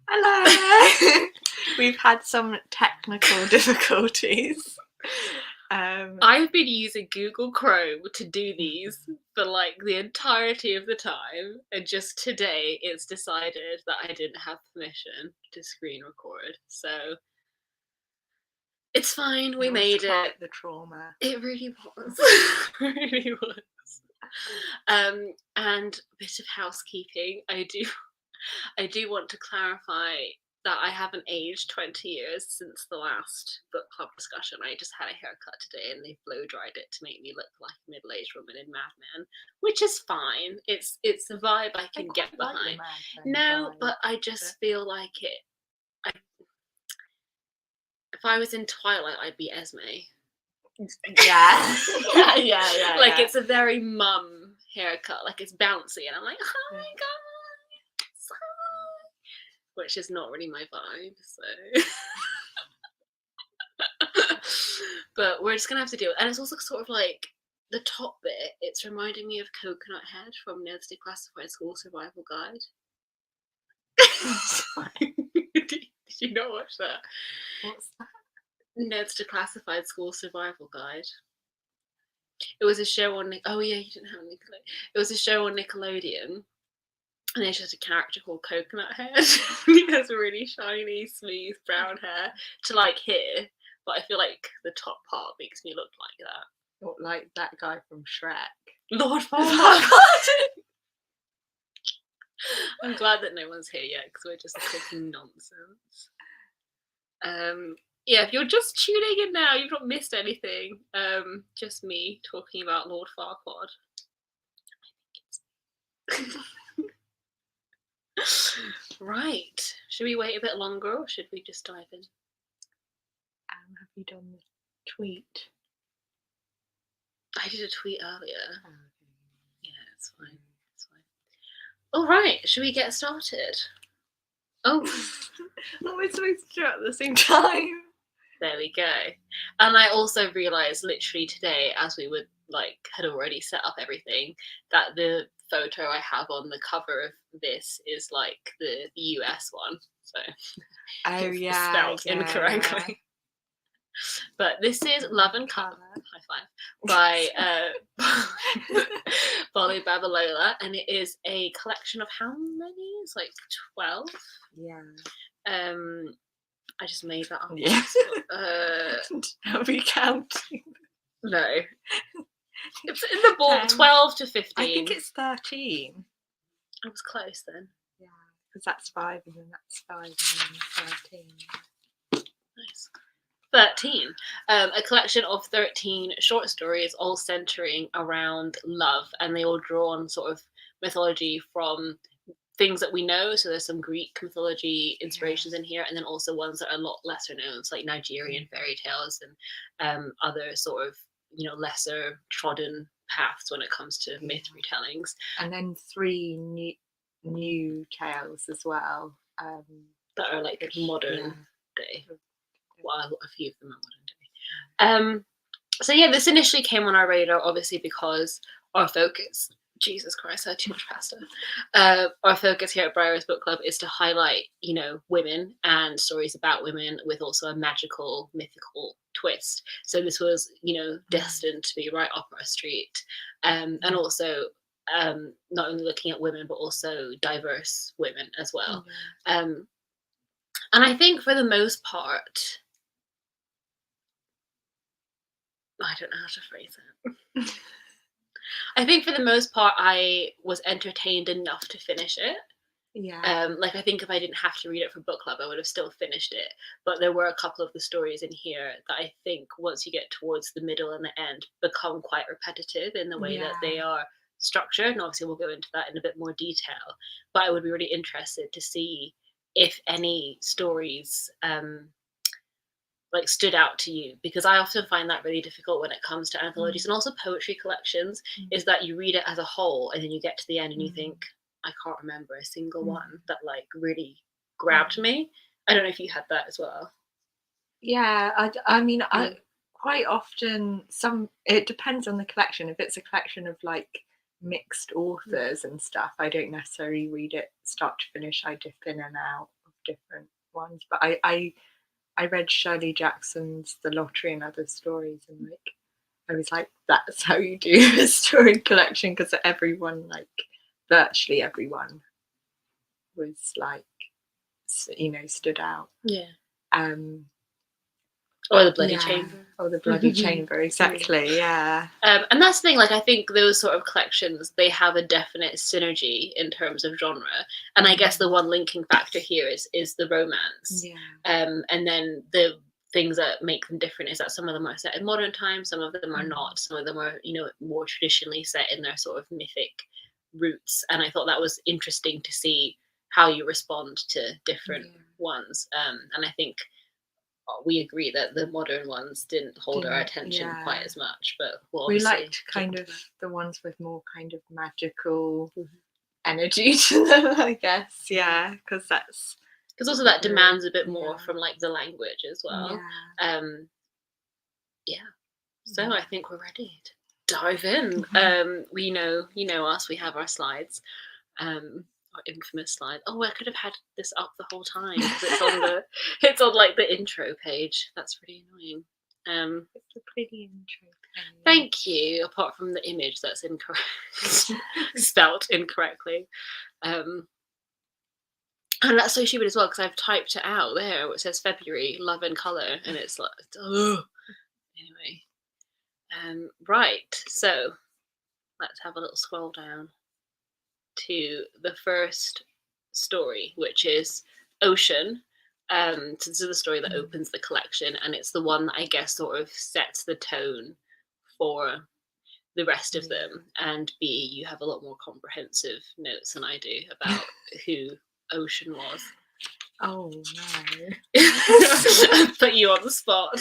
Hello. We've had some technical difficulties. I've been using Google Chrome to do these for like the entirety of the time, and just today it's decided that I didn't have permission to screen record. So it's fine, we made it. The trauma. It really was. It really was. And a bit of housekeeping. I do want to clarify that I haven't aged 20 years since the last book club discussion. I just had a haircut today and they blow dried it to make me look like a middle-aged woman in Mad Men, which is fine. It's a vibe I can get behind. No, but I just feel like it. If I was in Twilight, I'd be Esme. Yeah. yeah. Like it's a very mum haircut. Like it's bouncy, and I'm like, oh my god, which is not really my vibe. So, but we're just gonna have to deal. And it's also sort of like the top bit. It's reminding me of Coconut Head from Ned's Declassified School Survival Guide. Did you not watch that? What's that? Ned's Declassified School Survival Guide. It was a show on oh yeah, you didn't have Nickelodeon. It was a show on Nickelodeon, and there's just a character called Coconut Head. He has really shiny, smooth brown hair to like here, but I feel like the top part makes me look like that. Not like that guy from Shrek. Lord Farquaad. I'm glad that no one's here yet because we're just talking nonsense. Yeah, if you're just tuning in now, you've not missed anything. Just me talking about Lord Farquaad. I think it's right. Should we wait a bit longer or should we just dive in? Have you done the tweet? I did a tweet earlier. Oh, okay. Yeah, it's fine. It's fine. All right, should we get started? Oh. What we're supposed to do at the same time. There we go. And I also realised literally today, as we would had already set up everything, that the photo I have on the cover of this is like the US one. So it's spelled incorrectly. Yeah. But this is Love and Colour, high five, by Bolu Babalola, and it is a collection of how many? It's like 12. Yeah. I just made that up. Yeah. Are we counting? No. It's in the ball 12 to 15. I think it's 13. I was close then. Yeah, because that's 5 and then that's 5 and then 13. Nice. 13. A collection of 13 short stories all centering around love, and they all draw on sort of mythology from things that we know. So there's some Greek mythology inspirations in here, and then also ones that are a lot lesser known, so like Nigerian fairy tales and other sort of lesser trodden paths when it comes to myth retellings. And then 3 new tales as well that are like modern day. Well, a few of them are modern day. So yeah, this initially came on our radar obviously because our focus, Jesus Christ, I had too much pasta. Our focus here at Briar's Book Club is to highlight, women and stories about women with also a magical, mythical twist. So this was, destined to be right up our street. And also not only looking at women, but also diverse women as well. And I think for the most part, I don't know how to phrase it. I think for the most part, I was entertained enough to finish it. Yeah. I think if I didn't have to read it for book club, I would have still finished it. But there were a couple of the stories in here that I think once you get towards the middle and the end become quite repetitive in the way that they are structured. And obviously we'll go into that in a bit more detail. But I would be really interested to see if any stories stood out to you, because I often find that really difficult when it comes to anthologies and also poetry collections, is that you read it as a whole and then you get to the end and you think, I can't remember a single one that really grabbed me. I don't know if you had that as well. Yeah, I mean, I quite often, it depends on the collection. If it's a collection of mixed authors and stuff, I don't necessarily read it start to finish. I dip in and out of different ones. But I read Shirley Jackson's The Lottery and Other Stories, and like I was like, that's how you do a story collection, because everyone, like virtually everyone, was like, you know, stood out. Yeah. Or the bloody chamber. Or the bloody chamber, exactly. Yeah. And that's the thing. Like, I think those sort of collections, they have a definite synergy in terms of genre. And I guess the one linking factor here is the romance. Yeah. And then the things that make them different is that some of them are set in modern times, some of them are not. Some of them are, you know, more traditionally set in their sort of mythic roots. And I thought that was interesting to see how you respond to different ones. And I think we agree that the modern ones didn't hold our attention quite as much, but we liked kind of the ones with more kind of magical energy to them, I guess. Yeah, because also that demands a bit more from like the language as well. So I think we're ready to dive in. We know, you know us, we have our slides. Our infamous slide. Oh, I could have had this up the whole time because it's on like the intro page. That's really annoying. It's a pretty intro page. Thank you. Apart from the image that's incorrect, spelt incorrectly, and that's so stupid as well because I've typed it out there. It says February, love and color, and it's like, anyway. Right. So let's have a little scroll down to the first story, which is Ocean. So this is the story that opens the collection, and it's the one that I guess sort of sets the tone for the rest of them. And B, you have a lot more comprehensive notes than I do about who Ocean was. Oh no. Put you on the spot.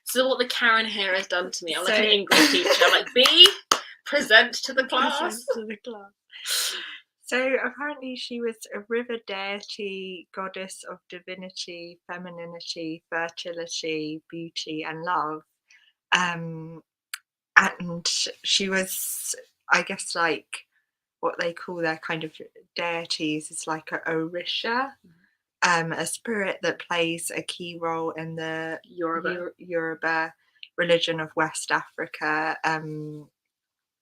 So what the Karen here has done to me, I'm like an English teacher. I'm like, B, present to the class. So apparently she was a river deity, goddess of divinity, femininity, fertility, beauty, and love. And she was, I guess, like what they call their kind of deities is like a Orisha, a spirit that plays a key role in the Yoruba religion of West Africa,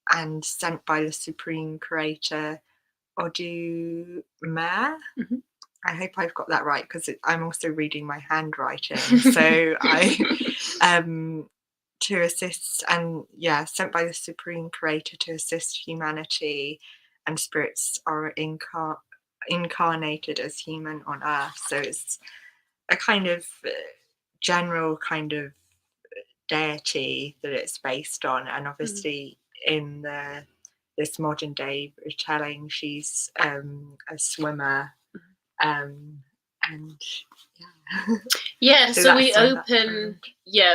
and sent by the supreme creator Odumer. I hope I've got that right because I'm also reading my handwriting. So to assist, and sent by the supreme creator to assist humanity, and spirits are incarnated as human on earth. So it's a kind of general kind of deity that it's based on, and obviously in this modern day retelling, she's a swimmer, and so we open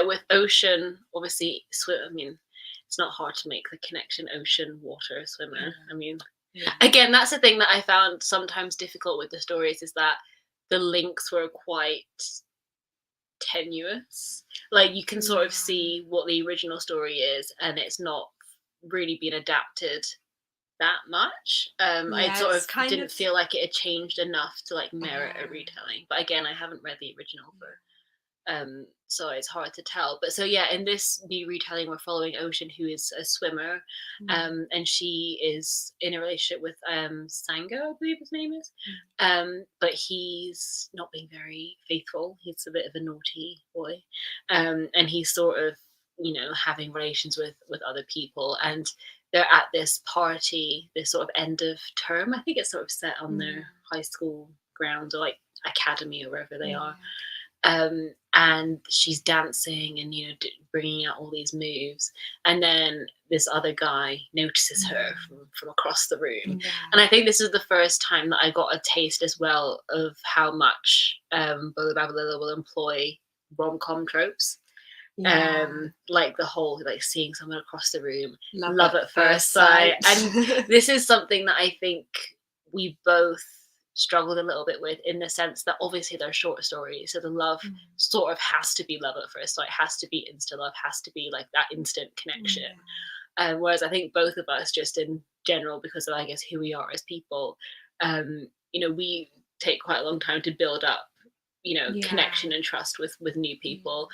with Ocean, obviously I mean, it's not hard to make the connection ocean, water, swimmer. I mean, again, that's the thing that I found sometimes difficult with the stories, is that the links were quite tenuous. Like you can sort of see what the original story is, and it's not really been adapted that much. I sort of didn't feel like it had changed enough to like merit a retelling. But again, I haven't read the original so it's hard to tell. But so in this new retelling, we're following Ocean, who is a swimmer, and she is in a relationship with Sango, I believe his name is, but he's not being very faithful. He's a bit of a naughty boy, and he's sort of, you know, having relations with other people, and they're at this party, this sort of end of term. I think it's sort of set on their high school ground or like academy or wherever they are. And she's dancing and, you know, bringing out all these moves. And then this other guy notices her from across the room. And I think this is the first time that I got a taste as well of how much Bolu Babalola will employ rom-com tropes. Like the whole, like seeing someone across the room, love at first sight. And this is something that I think we both struggled a little bit with, in the sense that obviously they're short stories, so the love sort of has to be love at first sight, has to be insta love, has to be like that instant connection. Whereas I think both of us, just in general, because of I guess who we are as people, you know, we take quite a long time to build up, you know, connection and trust with new people.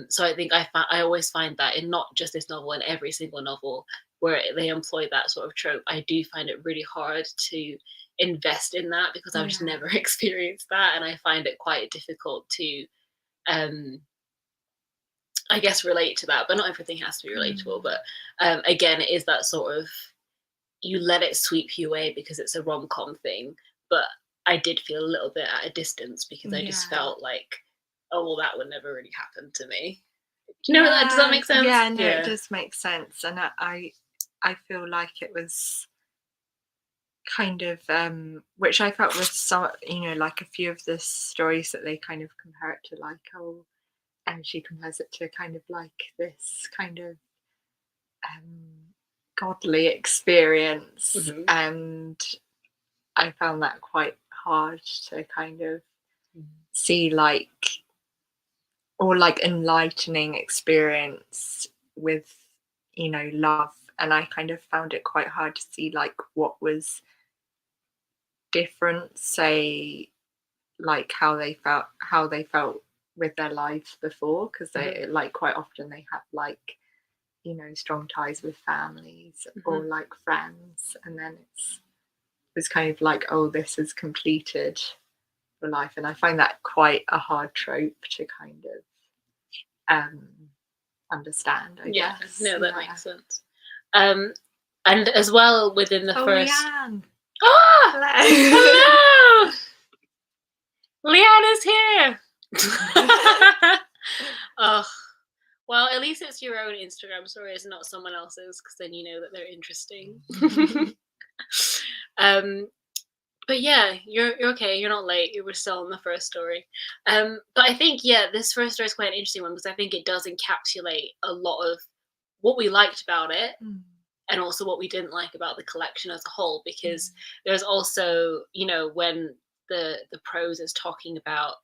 So I think I always find that in not just this novel, in every single novel where they employ that sort of trope, I do find it really hard to invest in that, because I've just never experienced that, and I find it quite difficult to I guess relate to that. But not everything has to be relatable. But again, it is that sort of, you let it sweep you away because it's a rom-com thing, but I did feel a little bit at a distance because I just felt like, oh well, that would never really happen to me. Do you know that? Does that make sense? Yeah, no, it does make sense. And I feel like it was kind of which I felt with some, you know, like a few of the stories that they kind of compare it to, like, oh, and she compares it to kind of like this kind of godly experience, and I found that quite hard to kind of see, like, or like enlightening experience with, you know, love. And I kind of found it quite hard to see like what was different, say, like how they felt with their lives before, because they like quite often they have like, you know, strong ties with families or like friends, and then it's kind of like, oh, this is completed for life. And I find that quite a hard trope to kind of understand, I guess. No, that makes sense. And as well within the first. Leanne. Oh, hello. Leanne is here. Oh, well, at least it's your own Instagram story, it's not someone else's, because then you know that they're interesting. But yeah, you're okay. You're not late. You were still in the first story. But I think, yeah, this first story is quite an interesting one, because I think it does encapsulate a lot of what we liked about it, and also what we didn't like about the collection as a whole. Because there's also, you know, when the prose is talking about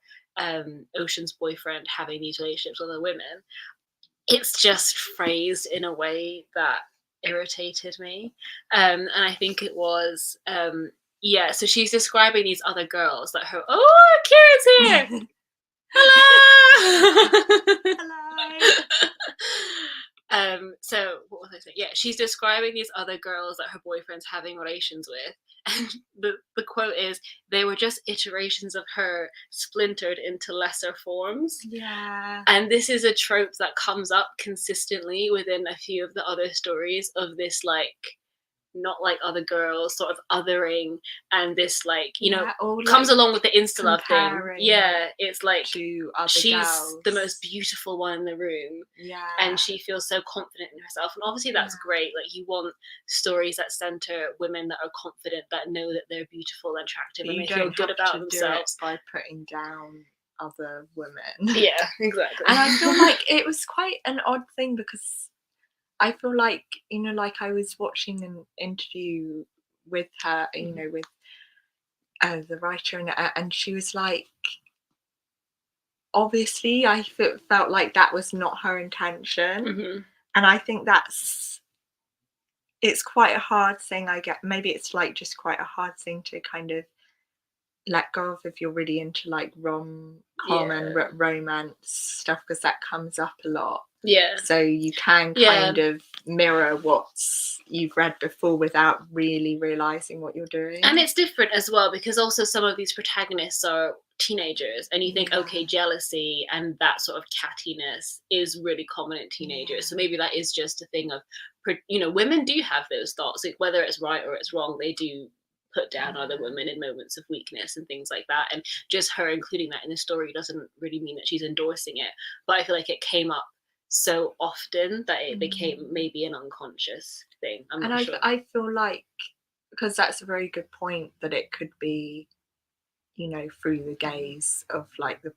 Ocean's boyfriend having these relationships with other women, it's just phrased in a way that irritated me. And I think it was yeah, so she's describing these other girls that her, oh, Kira's here. Hello. Hello. So what was I saying? Yeah, she's describing these other girls that her boyfriend's having relations with, and the quote is, they were just iterations of her splintered into lesser forms. Yeah. And this is a trope that comes up consistently within a few of the other stories, of this like not like other girls sort of othering, and this like, you know, comes like along with the insta love thing. Yeah, it's like she's girls. The most beautiful one in the room, and she feels so confident in herself, and obviously that's great. Like, you want stories that center women that are confident, that know that they're beautiful and attractive, and they feel good about themselves, by putting down other women. Yeah, exactly. And I feel like it was quite an odd thing, because I feel like, you know, like I was watching an interview with her, you know, with the writer, and she was like, obviously I felt like that was not her intention. And I think it's quite a hard thing, I get. Maybe it's like just quite a hard thing to kind of let go of if you're really into like rom-com and romance stuff, because that comes up a lot. Yeah. So you can kind of mirror what you've read before without really realizing what you're doing. And it's different as well, because also some of these protagonists are teenagers, and you think, okay, jealousy and that sort of cattiness is really common in teenagers. So maybe that is just a thing of, you know, women do have those thoughts, like whether it's right or it's wrong, they do put down other women in moments of weakness and things like that. And just her including that in the story doesn't really mean that she's endorsing it. But I feel like it came up so often that it became maybe an unconscious thing. I'm not sure. I feel like, because that's a very good point, that it could be, you know, through the gaze of like the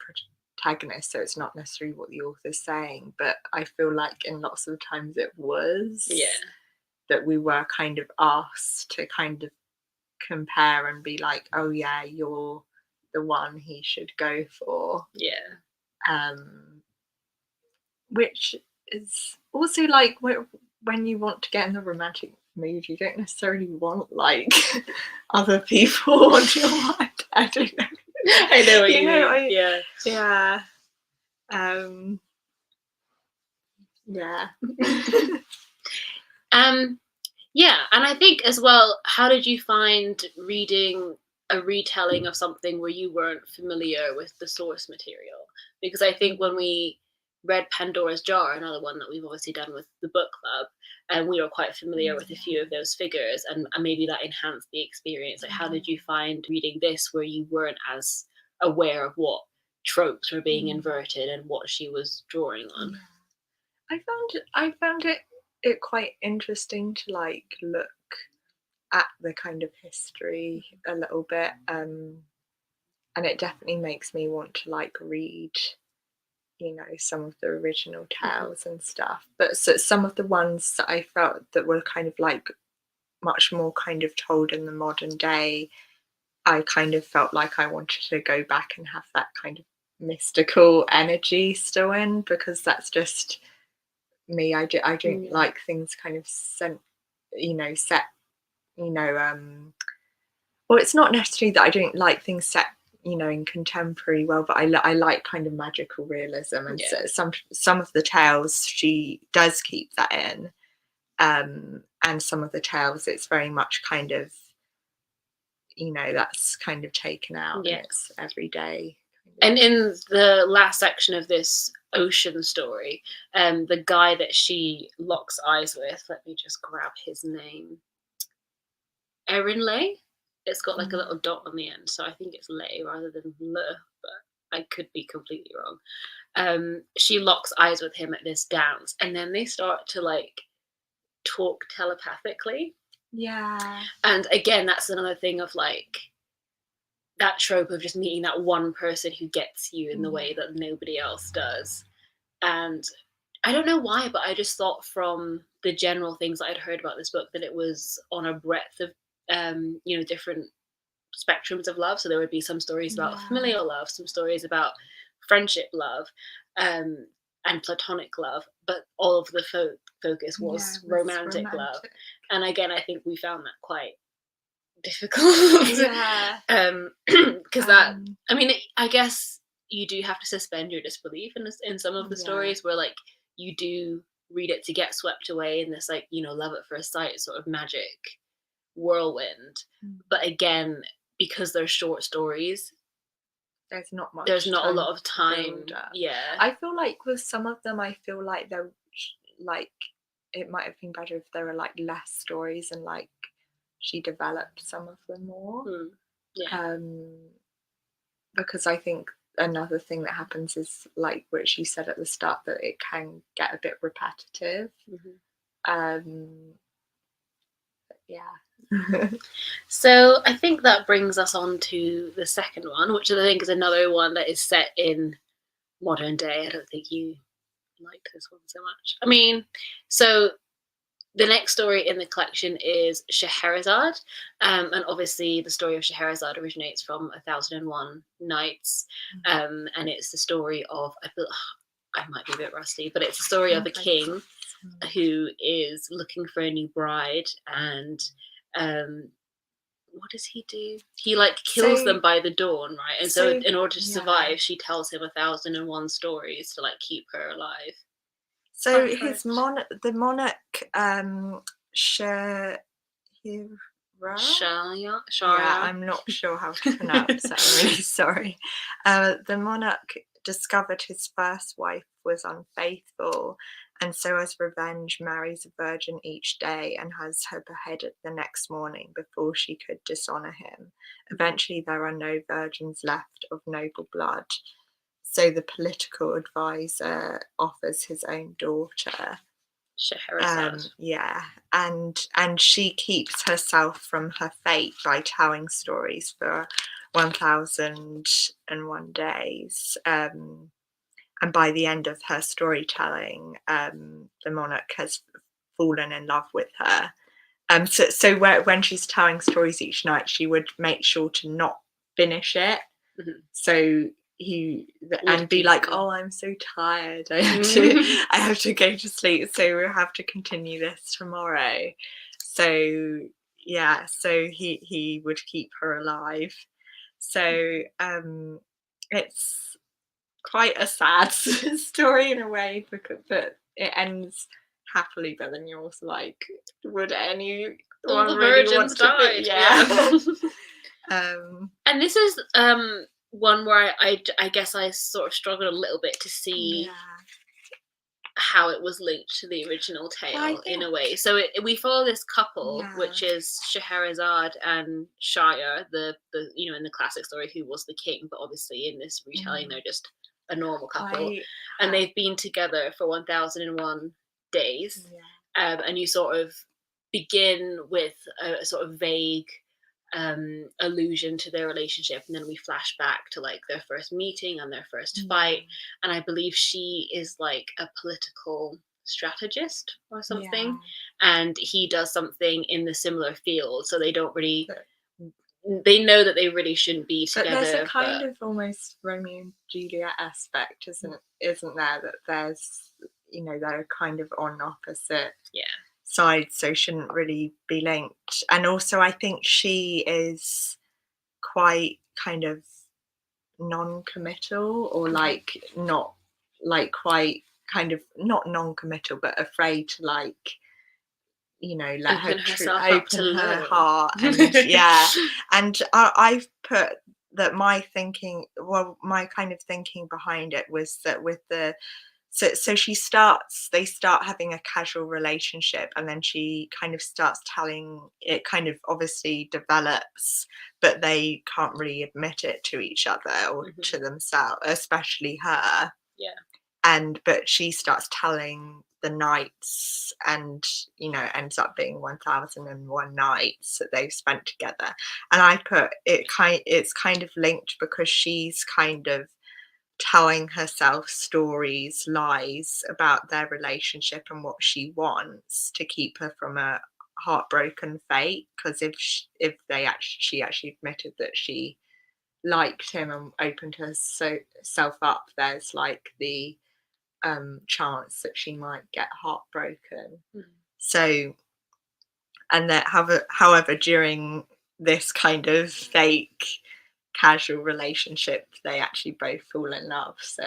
protagonist, so it's not necessarily what the author's saying, but I feel like in lots of times it was. Yeah. That we were kind of asked to kind of compare and be like, oh yeah, you're the one he should go for. Yeah. Which is also like when you want to get in the romantic mood, you don't necessarily want like other people on your mind. I don't know. I know what you mean. Yeah. Yeah. Yeah. Yeah, and I think as well, how did you find reading a retelling of something where you weren't familiar with the source material? Because I think when we read Pandora's Jar, another one that we've obviously done with the book club, and we were quite familiar with a few of those figures, and maybe that enhanced the experience. Like, how did you find reading this where you weren't as aware of what tropes were being inverted and what she was drawing on? I found it quite interesting to like look at the kind of history a little bit, and it definitely makes me want to like read, you know, some of the original tales and stuff. But so some of the ones that I felt that were kind of like much more kind of told in the modern day, I kind of felt like I wanted to go back and have that kind of mystical energy still in, because that's just me. I don't like things kind of set, you know, well, it's not necessarily that I don't like things set, you know, in contemporary world, but I like kind of magical realism, and so some of the tales she does keep that in, and some of the tales it's very much kind of, you know, that's kind of taken out, and it's everyday. And in the last section of this ocean story, the guy that she locks eyes with, let me just grab his name. Erinley. It's got like a little dot on the end, so I think it's Lay rather than Le, but I could be completely wrong. She locks eyes with him at this dance, and then they start to like talk telepathically. Yeah. And again, that's another thing of like that trope of just meeting that one person who gets you in the way that nobody else does. And I don't know why, but I just thought from the general things that I'd heard about this book that it was on a breadth of you know, different spectrums of love. So there would be some stories about familial love, some stories about friendship love, and platonic love, but all of the focus was romantic love. And again, I think we found that quite difficult. Because that, I mean, I guess you do have to suspend your disbelief in some of the stories where like you do read it to get swept away in this like, you know, love at first sight sort of magic whirlwind. But again, because they're short stories, there's not a lot of time. I feel like with some of them, I feel like they're like, it might have been better if there were like less stories and like she developed some of them more. Because I think another thing that happens is like what she said at the start, that it can get a bit repetitive. So I think that brings us on to the second one, which I think is another one that is set in modern day. I don't think you liked this one so much. I mean, so the next story in the collection is Scheherazade, and obviously the story of Scheherazade originates from 1001 Nights, and it's the story of, I might be a bit rusty, but it's the story of a king who is looking for a new bride, and what does he do? He like kills them by the dawn, right? And so in order to survive, she tells him 1001 stories to like keep her alive. So his the monarch, Shahira. I'm not sure how to pronounce that. I'm really sorry. The monarch discovered his first wife was unfaithful, and so as revenge marries a virgin each day and has her beheaded the next morning before she could dishonor him. Eventually there are no virgins left of noble blood, so the political advisor offers his own daughter, Scheherazade. And she keeps herself from her fate by telling stories for 1001 days. And by the end of her storytelling, the monarch has fallen in love with her. So when she's telling stories each night, she would make sure to not finish it. So and be like, oh, I'm so tired, I have to go to sleep, so we'll have to continue this tomorrow. So he would keep her alive. So it's quite a sad story in a way, but it ends happily. But then you're also like, would anyone All the really virgins want to be? died. Yeah. And this is one where I guess I sort of struggled a little bit to see how it was linked to the original tale in a way. So we follow this couple, which is Scheherazade and Shire, the in the classic story, who was the king, but obviously in this retelling they're just a normal couple, and they've been together for 1001 days. And you sort of begin with a sort of vague allusion to their relationship, and then we flash back to like their first meeting and their first fight, and I believe she is like a political strategist or something, and he does something in the similar field, so they don't really they know that they really shouldn't be together. But there's a kind of almost Romeo and Juliet aspect, isn't there, that there's they're kind of on opposite sides, so shouldn't really be linked. And also I think she is quite kind of non-committal, or like not like quite kind of not non-committal, but afraid to like let her open her heart. And and I've put that my kind of thinking behind it was that with the so they start having a casual relationship, and then she kind of starts telling it, kind of obviously develops, but they can't really admit it to each other or to themselves, especially her. But she starts telling the nights, and ends up being 1001 nights that they've spent together. And I put it's kind of linked because she's kind of telling herself lies about their relationship and what she wants to keep her from a heartbroken fate. Because if she actually admitted that she liked him and opened herself up, there's like the chance that she might get heartbroken. So, and that however during this kind of fake casual relationship they actually both fall in love. So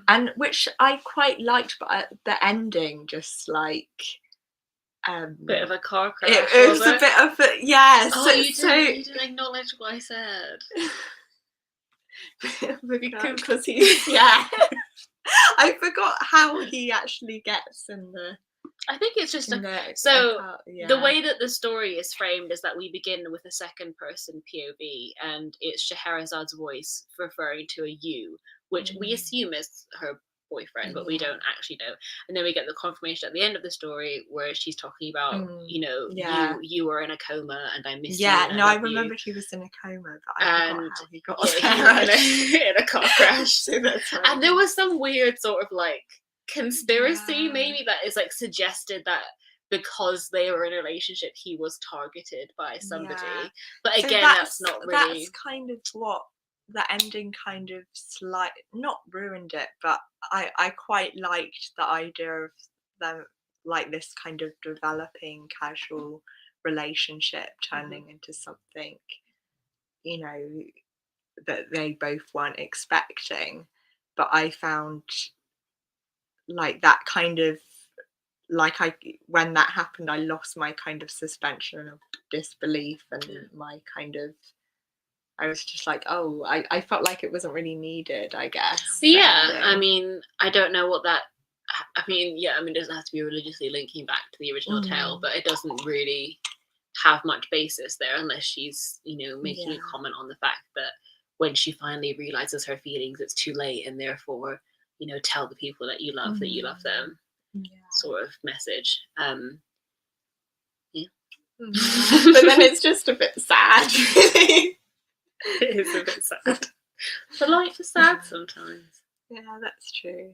and which I quite liked, but the ending just like bit of a car crash. It was a bit of a you didn't acknowledge what I said. because he's I forgot how he actually gets in the. I think it's just the way that the story is framed is that we begin with a second person POV, and it's Scheherazade's voice referring to a you, which we assume is her boyfriend, but we don't actually know. And then we get the confirmation at the end of the story where she's talking about you were in a coma and I miss you. I remembered he was in a coma, but I forgot how he got in a car crash. So that's right. And there was some weird sort of like conspiracy maybe that is like suggested that because they were in a relationship he was targeted by somebody, but again that's not really, that's kind of what the ending kind of not ruined it, but I quite liked the idea of them like this kind of developing casual relationship turning into something that they both weren't expecting. But I found like that kind of like when that happened I lost my kind of suspension of disbelief, and my kind of I was just like, oh, I felt like it wasn't really needed, I guess. I mean, I don't know what that it doesn't have to be religiously linking back to the original tale, but it doesn't really have much basis there unless she's making a comment on the fact that when she finally realizes her feelings it's too late, and therefore tell the people that you love that you love them, sort of message. But then it's just a bit sad, really. It is a bit sad. But life is sad sometimes. Yeah, that's true.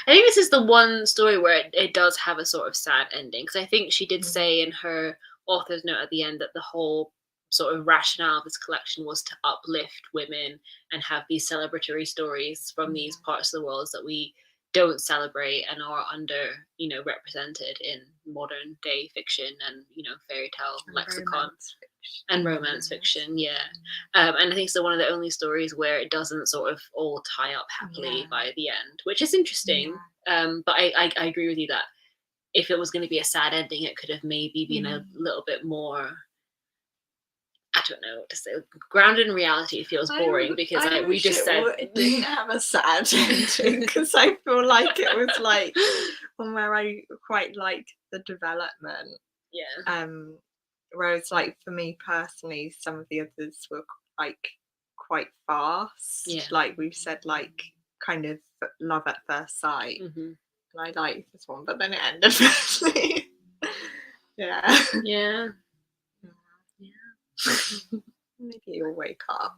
I think this is the one story where it does have a sort of sad ending, because I think she did say in her author's note at the end that the whole sort of rationale of this collection was to uplift women and have these celebratory stories from these parts of the world that we don't celebrate and are under represented in modern day fiction and fairy tale lexicon. and romance fiction, and I think it's one of the only stories where it doesn't sort of all tie up happily by the end, which is interesting. But I agree with you that if it was going to be a sad ending, it could have maybe been a little bit more, I don't know what to say, grounded in reality. It feels boring because we just said it didn't have a sad ending, because I feel like it was like one where I quite liked the development. Whereas like for me personally, some of the others were like quite fast. Like we've said, like kind of love at first sight. And I like this one, but then it ended badly. Maybe he'll wake up.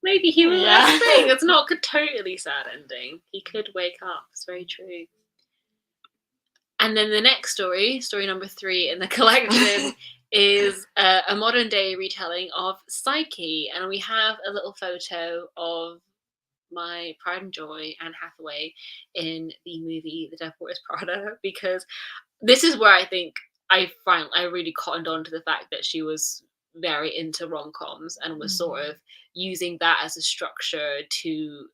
Maybe he will. That's the thing. It's not a totally sad ending. He could wake up. It's very true. And then the next story number 3 in the collection, is a modern day retelling of Psyche. And we have a little photo of my pride and joy, Anne Hathaway, in the movie The Devil Wears Prada, because this is where I think I really cottoned on to the fact that she was very into rom-coms and was sort of using that as a structure to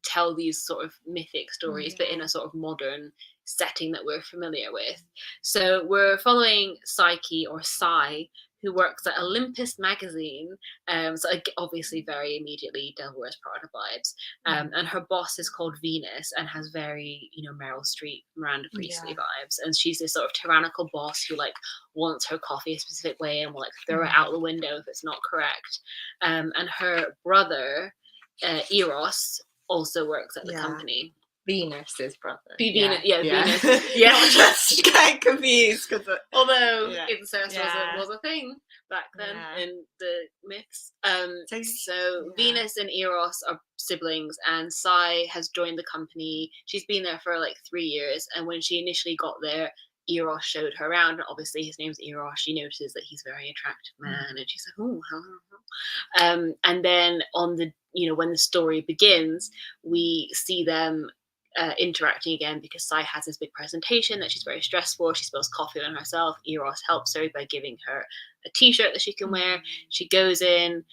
tell these sort of mythic stories, but in a sort of modern setting that we're familiar with. So we're following Psyche, or Psy, who works at Olympus magazine. So obviously very immediately Devil Wears Prada vibes. And her boss is called Venus and has very, Meryl Streep, Miranda Priestley vibes. And she's this sort of tyrannical boss who like wants her coffee a specific way and will like throw it out the window if it's not correct. And her brother, Eros, also works at the company. Venus's brother. Venus. Not just getting confused, because although incest was a thing back then in the myths. So Venus and Eros are siblings, and Psy has joined the company. She's been there for like 3 years, and when she initially got there, Eros showed her around. Obviously, his name's Eros. She notices that he's a very attractive man, and she's like, "Oh, hello." And then on the when the story begins, we see them interacting again, because Psy has this big presentation that she's very stressed for. She spills coffee on herself. Eros helps her by giving her a t-shirt that she can wear. She goes in,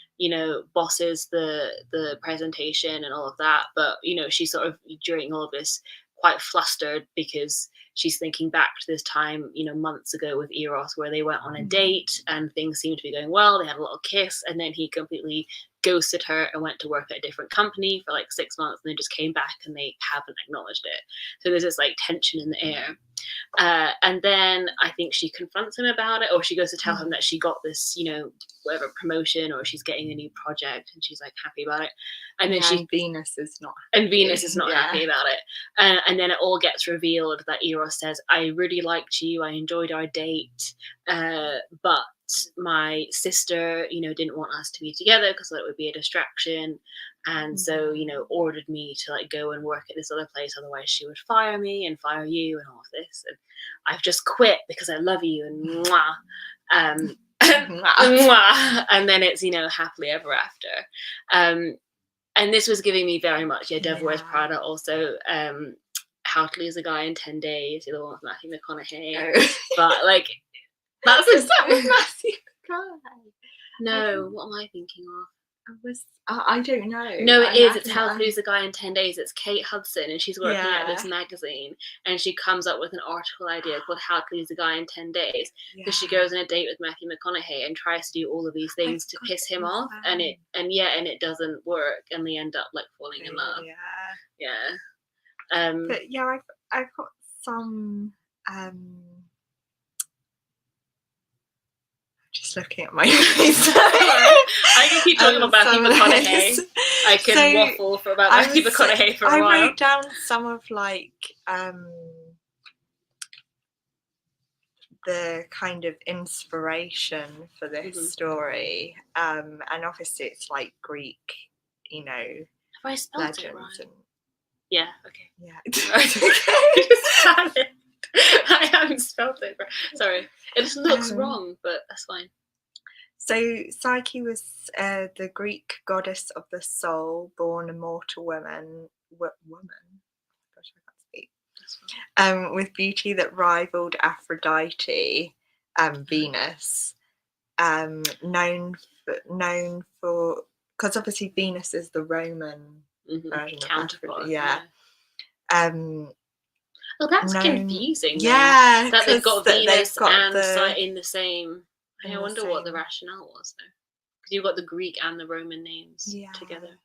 bosses the presentation and all of that, but she's sort of during all of this quite flustered, because she's thinking back to this time, months ago with Eros, where they went on a date and things seemed to be going well. They had a little kiss, and then he completely ghosted her and went to work at a different company for like 6 months, and then just came back and they haven't acknowledged it. So there's this like tension in the air. And then I think she confronts him about it, or she goes to tell him that she got this, whatever promotion, or she's getting a new project, and she's like happy about it. And then Venus is not happy about it. And then it all gets revealed that Eros says, "I really liked you, I enjoyed our date, but my sister, didn't want us to be together because it would be a distraction, and so ordered me to like go and work at this other place, otherwise she would fire me and fire you and all of this, and I've just quit because I love you, and mwah." And then it's happily ever after. And this was giving me very much Devil Wears Prada. Also, How to Lose a Guy in 10 Days, the one with Matthew McConaughey. But like, that's that was Matthew McConaughey. No, what am I thinking of? I don't know. No, it is. It's How to Lose a Guy in 10 Days. It's Kate Hudson, and she's working at this magazine, and she comes up with an article idea called How to Lose a Guy in 10 Days. Because she goes on a date with Matthew McConaughey and tries to do all of these things to piss him off, and it doesn't work, and they end up like falling in love. But I've got some. Just looking at my face. I can keep talking about Matthew McConaughey. I can waffle for about Matthew McConaughey for a while. I wrote down some of like the kind of inspiration for this story, and obviously it's like Greek, Have I spelled legends it right? and yeah. Okay. Yeah. I haven't spelled it right. Sorry, it just looks wrong, but that's fine. So Psyche was the Greek goddess of the soul, born a mortal woman. Gosh, I can't speak. With beauty that rivaled Aphrodite, Venus. known for because obviously Venus is the Roman version counterpart. of Aphrodite. Oh, that's confusing. Yeah, that they've got Venus and the Psyche in the same. I wonder what the rationale was though, because you've got the Greek and the Roman names together.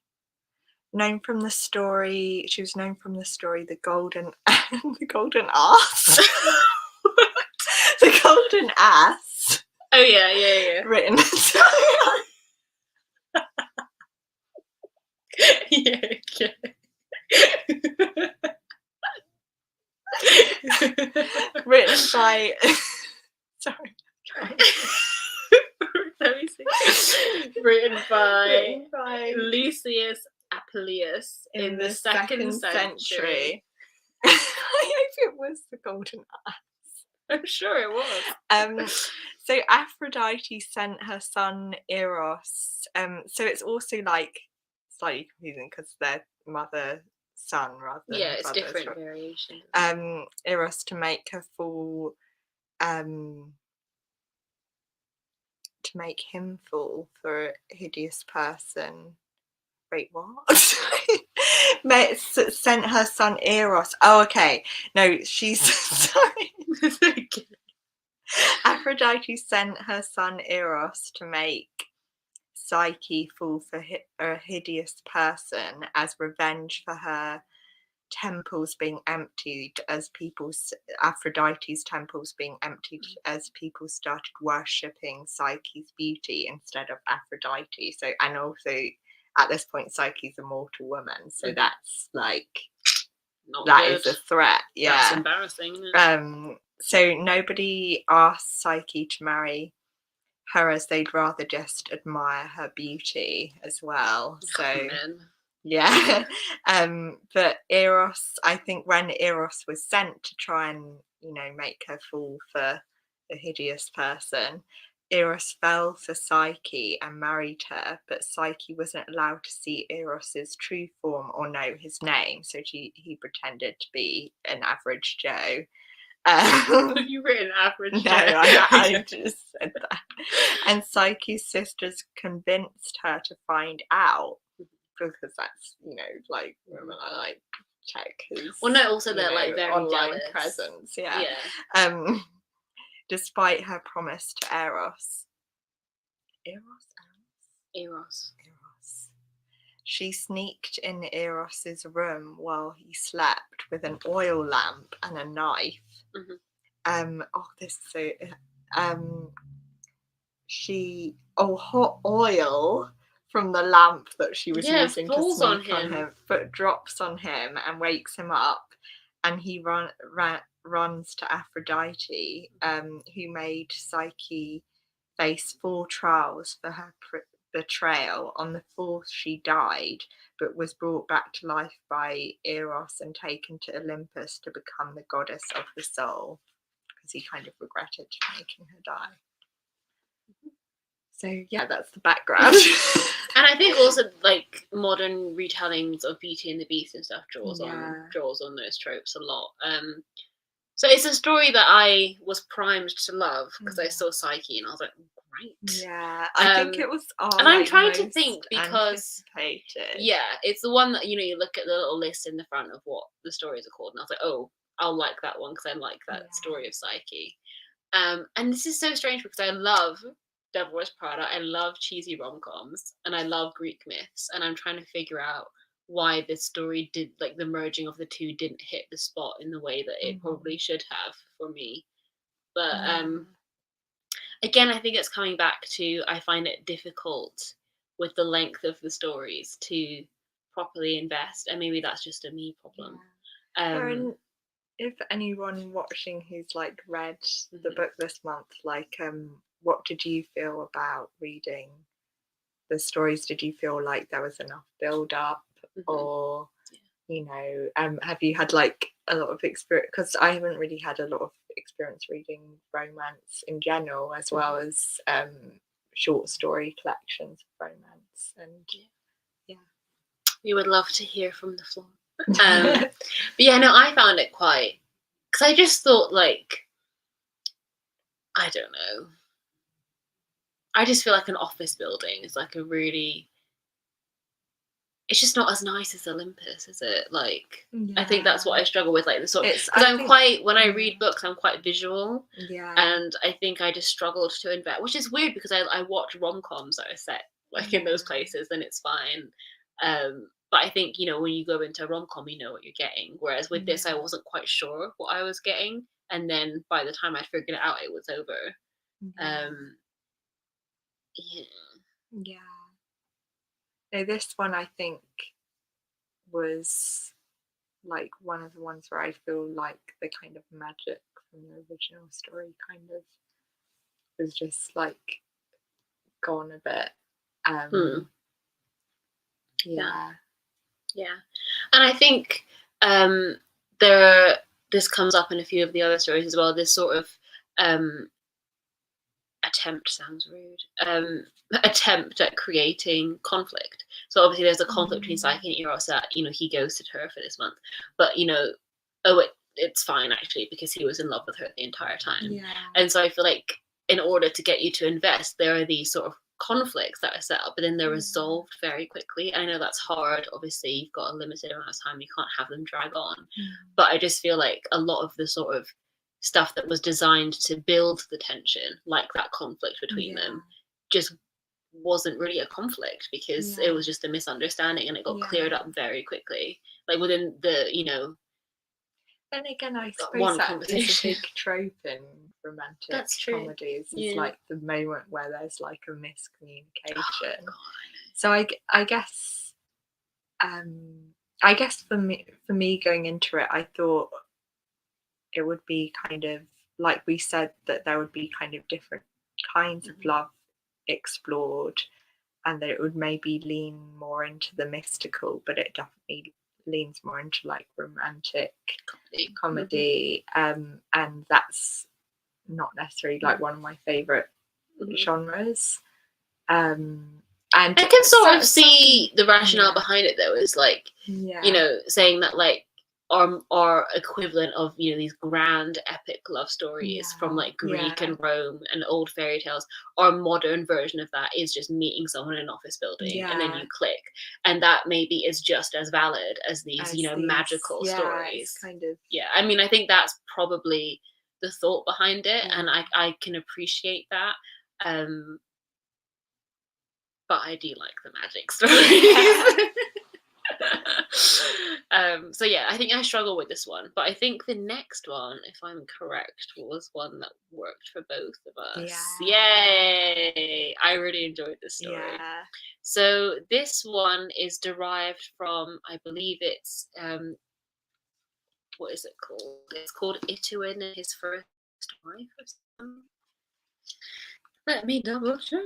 Known from the story, she was known from the story The Golden the Golden Ass. The Golden Ass. Oh yeah. Written. yeah. Written by sorry. Let me see. Written by Lucius Appius in the second century. I hope it was The Golden Ass. I'm sure it was. So Aphrodite sent her son Eros. So it's also like slightly confusing because they're mother-son rather than it's different variations. Eros to make her fall. To make him fall for a hideous person. Wait, what? Sent her son Eros. Oh, okay. No, she's sorry. Aphrodite sent her son Eros to make Psyche fall for a hideous person as revenge for her temples being emptied as Aphrodite's temples being emptied as people started worshipping Psyche's beauty instead of Aphrodite. So, and also at this point Psyche's a mortal woman, so that's like that is a threat. Yeah, that's embarrassing, isn't it? So nobody asked Psyche to marry her as they'd rather just admire her beauty as well. So yeah. But Eros, I think when Eros was sent to try and, make her fall for a hideous person, Eros fell for Psyche and married her, but Psyche wasn't allowed to see Eros's true form or know his name, so he pretended to be an average Joe. Have you written average Joe? No, I just said that. And Psyche's sisters convinced her to find out, because that's like women are like check his also they're like very online jealous. presence. Despite her promise to Eros, she sneaked in Eros's room while he slept with an oil lamp and a knife. Hot oil from the lamp that she was using to sneak on him, but drops on him and wakes him up, and he runs to Aphrodite, who made Psyche face 4 trials for her betrayal. On the 4th she died, but was brought back to life by Eros and taken to Olympus to become the goddess of the soul, because he kind of regretted making her die. So yeah, that's the background. And I think also like modern retellings of Beauty and the Beast and stuff draws on those tropes a lot. So it's a story that I was primed to love because I saw Psyche and I was like, great. Yeah, I think it was. And I'm trying to think because it's the one that you look at the little list in the front of what the stories are called, and I was like, oh, I'll like that one because I like that story of Psyche. And this is so strange because I love Devil Wears Prada, I love cheesy rom-coms, and I love Greek myths, and I'm trying to figure out why this story did, like, the merging of the two didn't hit the spot in the way that it probably should have for me. But again, I think it's coming back to, I find it difficult with the length of the stories to properly invest, and maybe that's just a me problem. If anyone watching who's like read the book this month, like what did you feel about reading the stories? Did you feel like there was enough build up, or have you had like a lot of experience? Because I haven't really had a lot of experience reading romance in general, as well as short story collections of romance. And we would love to hear from the floor. But yeah, no, I found it quite, because I just thought, like, I don't know, I just feel like an office building is like a really, it's just not as nice as Olympus, is it? Like, I think that's what I struggle with, like the sort of, because when I read books, I'm quite visual, and I think I just struggled to invest, which is weird because I watch rom-coms that are set like in those places, and it's fine. But I think, you know, when you go into a rom-com, you know what you're getting. Whereas with this, I wasn't quite sure what I was getting, and then by the time I figured it out, it was over. Yeah. No, this one I think was like one of the ones where I feel like the kind of magic from the original story kind of was just like gone a bit. Yeah. And I think this comes up in a few of the other stories as well, this sort of attempt at creating conflict. So obviously there's a conflict between Psyche and Eros that, you know, he ghosted her for this month, but, you know, it's fine actually, because he was in love with her the entire time. And so I feel like in order to get you to invest, there are these sort of conflicts that are set up, but then they're resolved very quickly. I know that's hard, obviously you've got a limited amount of time, you can't have them drag on, but I just feel like a lot of the sort of stuff that was designed to build the tension, like that conflict between them, just wasn't really a conflict, because it was just a misunderstanding, and it got cleared up very quickly, like within the, you know. Then again, I suppose that is a big trope in romantic comedies. It's like the moment where there's like a miscommunication. So I guess for me going into it, I thought it would be kind of like we said, that there would be kind of different kinds of love explored, and that it would maybe lean more into the mystical, but it definitely leans more into like romantic comedy. And that's not necessarily like one of my favorite genres. And I can sort of see the rationale behind it though, is like, you know, saying that like our equivalent of, you know, these grand epic love stories from like Greek and Rome and old fairy tales, our modern version of that is just meeting someone in an office building and then you click, and that maybe is just as valid as these, you know, magical stories. Kind of. I mean, I think that's probably the thought behind it, and I can appreciate that. But I do like the magic stories. So yeah, I think I struggle with this one, but I think the next one, if I'm correct, was one that worked for both of us. Yay! I really enjoyed this story. So this one is derived from, I believe it's what is it called? It's called Ituin and His First Wife or something. Let me double check.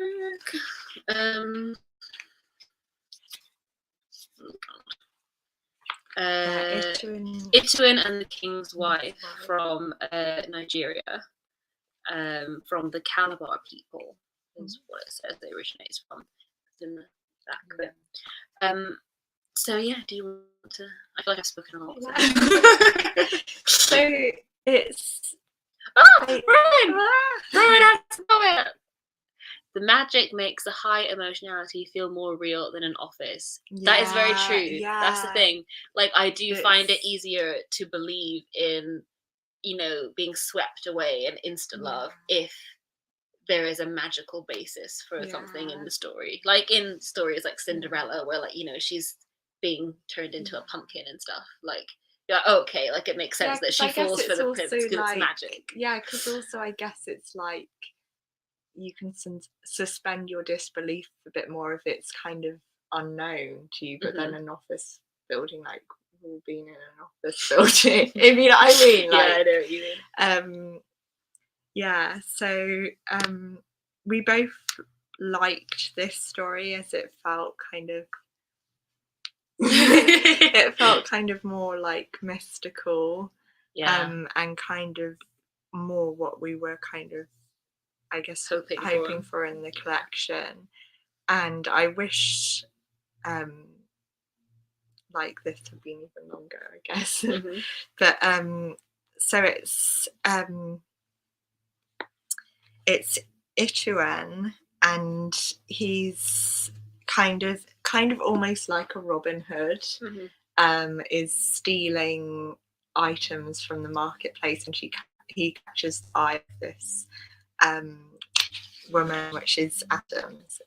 Ituin and the King's Wife from Nigeria, from the Calabar people, is what it says they originates from. It's in the back bit. So yeah, do you want to? I feel like I've spoken a lot. So it's. Rowan has to know it. The magic makes the high emotionality feel more real than an office. That is very true. That's the thing. Like, I do find it easier to believe in, you know, being swept away and instant love if there is a magical basis for something in the story. Like in stories like Cinderella, where, like, you know, she's being turned into a pumpkin and stuff. Like, okay, like it makes sense that she falls for the prince because it's magic. Yeah, because also I guess it's like you can suspend your disbelief a bit more if it's kind of unknown to you, but then an office building, like we've all been in an office building, if you know what I mean. Like, I know what you mean. So we both liked this story as it felt kind of it felt kind of more like mystical, and kind of more what we were kind of, I guess, hoping for in the collection. And I wish like this had been even longer, I guess. But so it's Ituan and he's kind of almost like a Robin Hood. Is stealing items from the marketplace, and he catches the eye of this woman, which is Adams.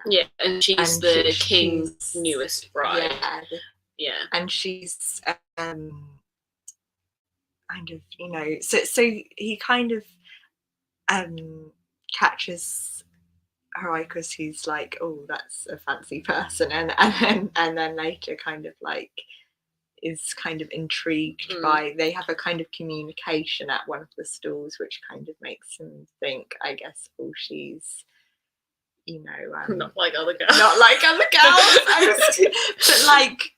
Yeah, and she's the king's newest bride. Yeah, and she's kind of, you know, so he kind of catches her eye because he's like, oh, that's a fancy person, and then later kind of like is kind of intrigued by, they have a kind of communication at one of the stalls, which kind of makes him think, I guess, oh, she's, you know, not like other girls. But like,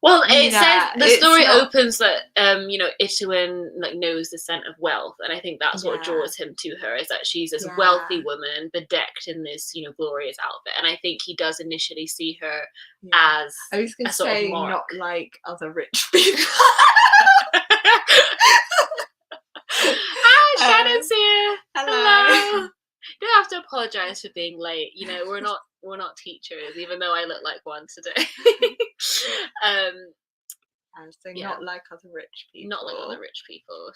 well, it says the story opens that you know, Ituin like knows the scent of wealth, and I think that's what draws him to her, is that she's this wealthy woman bedecked in this, you know, glorious outfit. And I think he does initially see her as, I was going to say, not like other rich people. Hi, Shannon's here. Hello. You don't have to apologize for being late. You know, we're not teachers, even though I look like one today. So not like other rich people. Not like other rich people.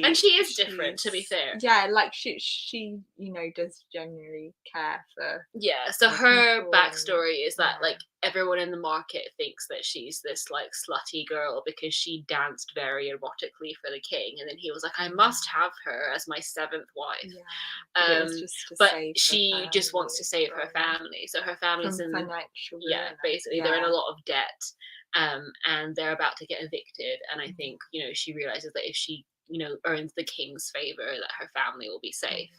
And she is different, to be fair. Yeah, like she you know, does genuinely care for. Yeah, so her backstory is that like everyone in the market thinks that she's this like slutty girl because she danced very erotically for the king, and then he was like, I must have her as my 7th wife. But she just wants to save her family. So her family's in financial basically they're in a lot of debt. And they're about to get evicted, and I think, you know, she realizes that if she, you know, earns the king's favor, that her family will be safe.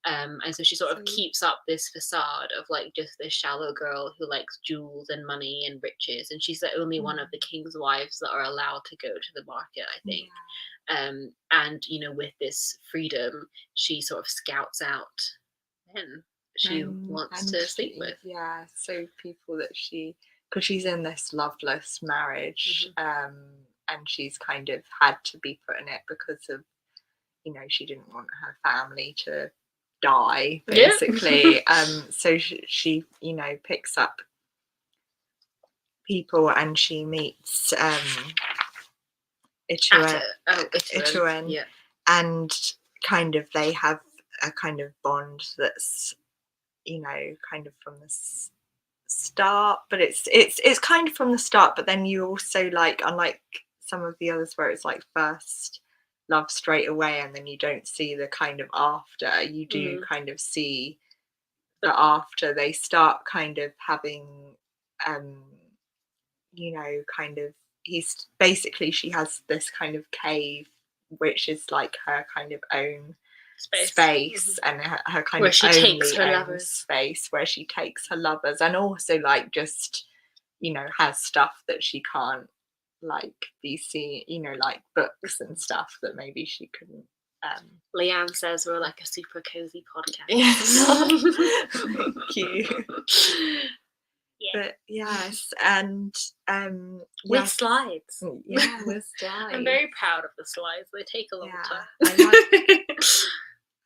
And so she sort of keeps up this facade of like just this shallow girl who likes jewels and money and riches, and she's the only one of the king's wives that are allowed to go to the market, I think. And you know, with this freedom, she sort of scouts out men she wants to sleep with. Yeah, so people that because she's in this loveless marriage, and she's kind of had to be put in it because of, you know, she didn't want her family to die, basically. So she, you know, picks up people, and she meets Ituin, and kind of they have a kind of bond that's, you know, kind of from this start, but it's kind of from the start, but then you also, like, unlike some of the others where it's like first love straight away and then you don't see the kind of after, you do kind of see the after. They start kind of having you know, kind of, she has this kind of cave which is like her kind of own space and her kind where of she only takes her own lovers. space where she takes her lovers, and also like just, you know, has stuff that she can't like be seen, you know, like books and stuff that maybe she couldn't. Leanne says we're like a super cozy podcast. Yes. Thank you. But yes, and with slides. Yeah, with slides. I'm very proud of the slides. They take a long time.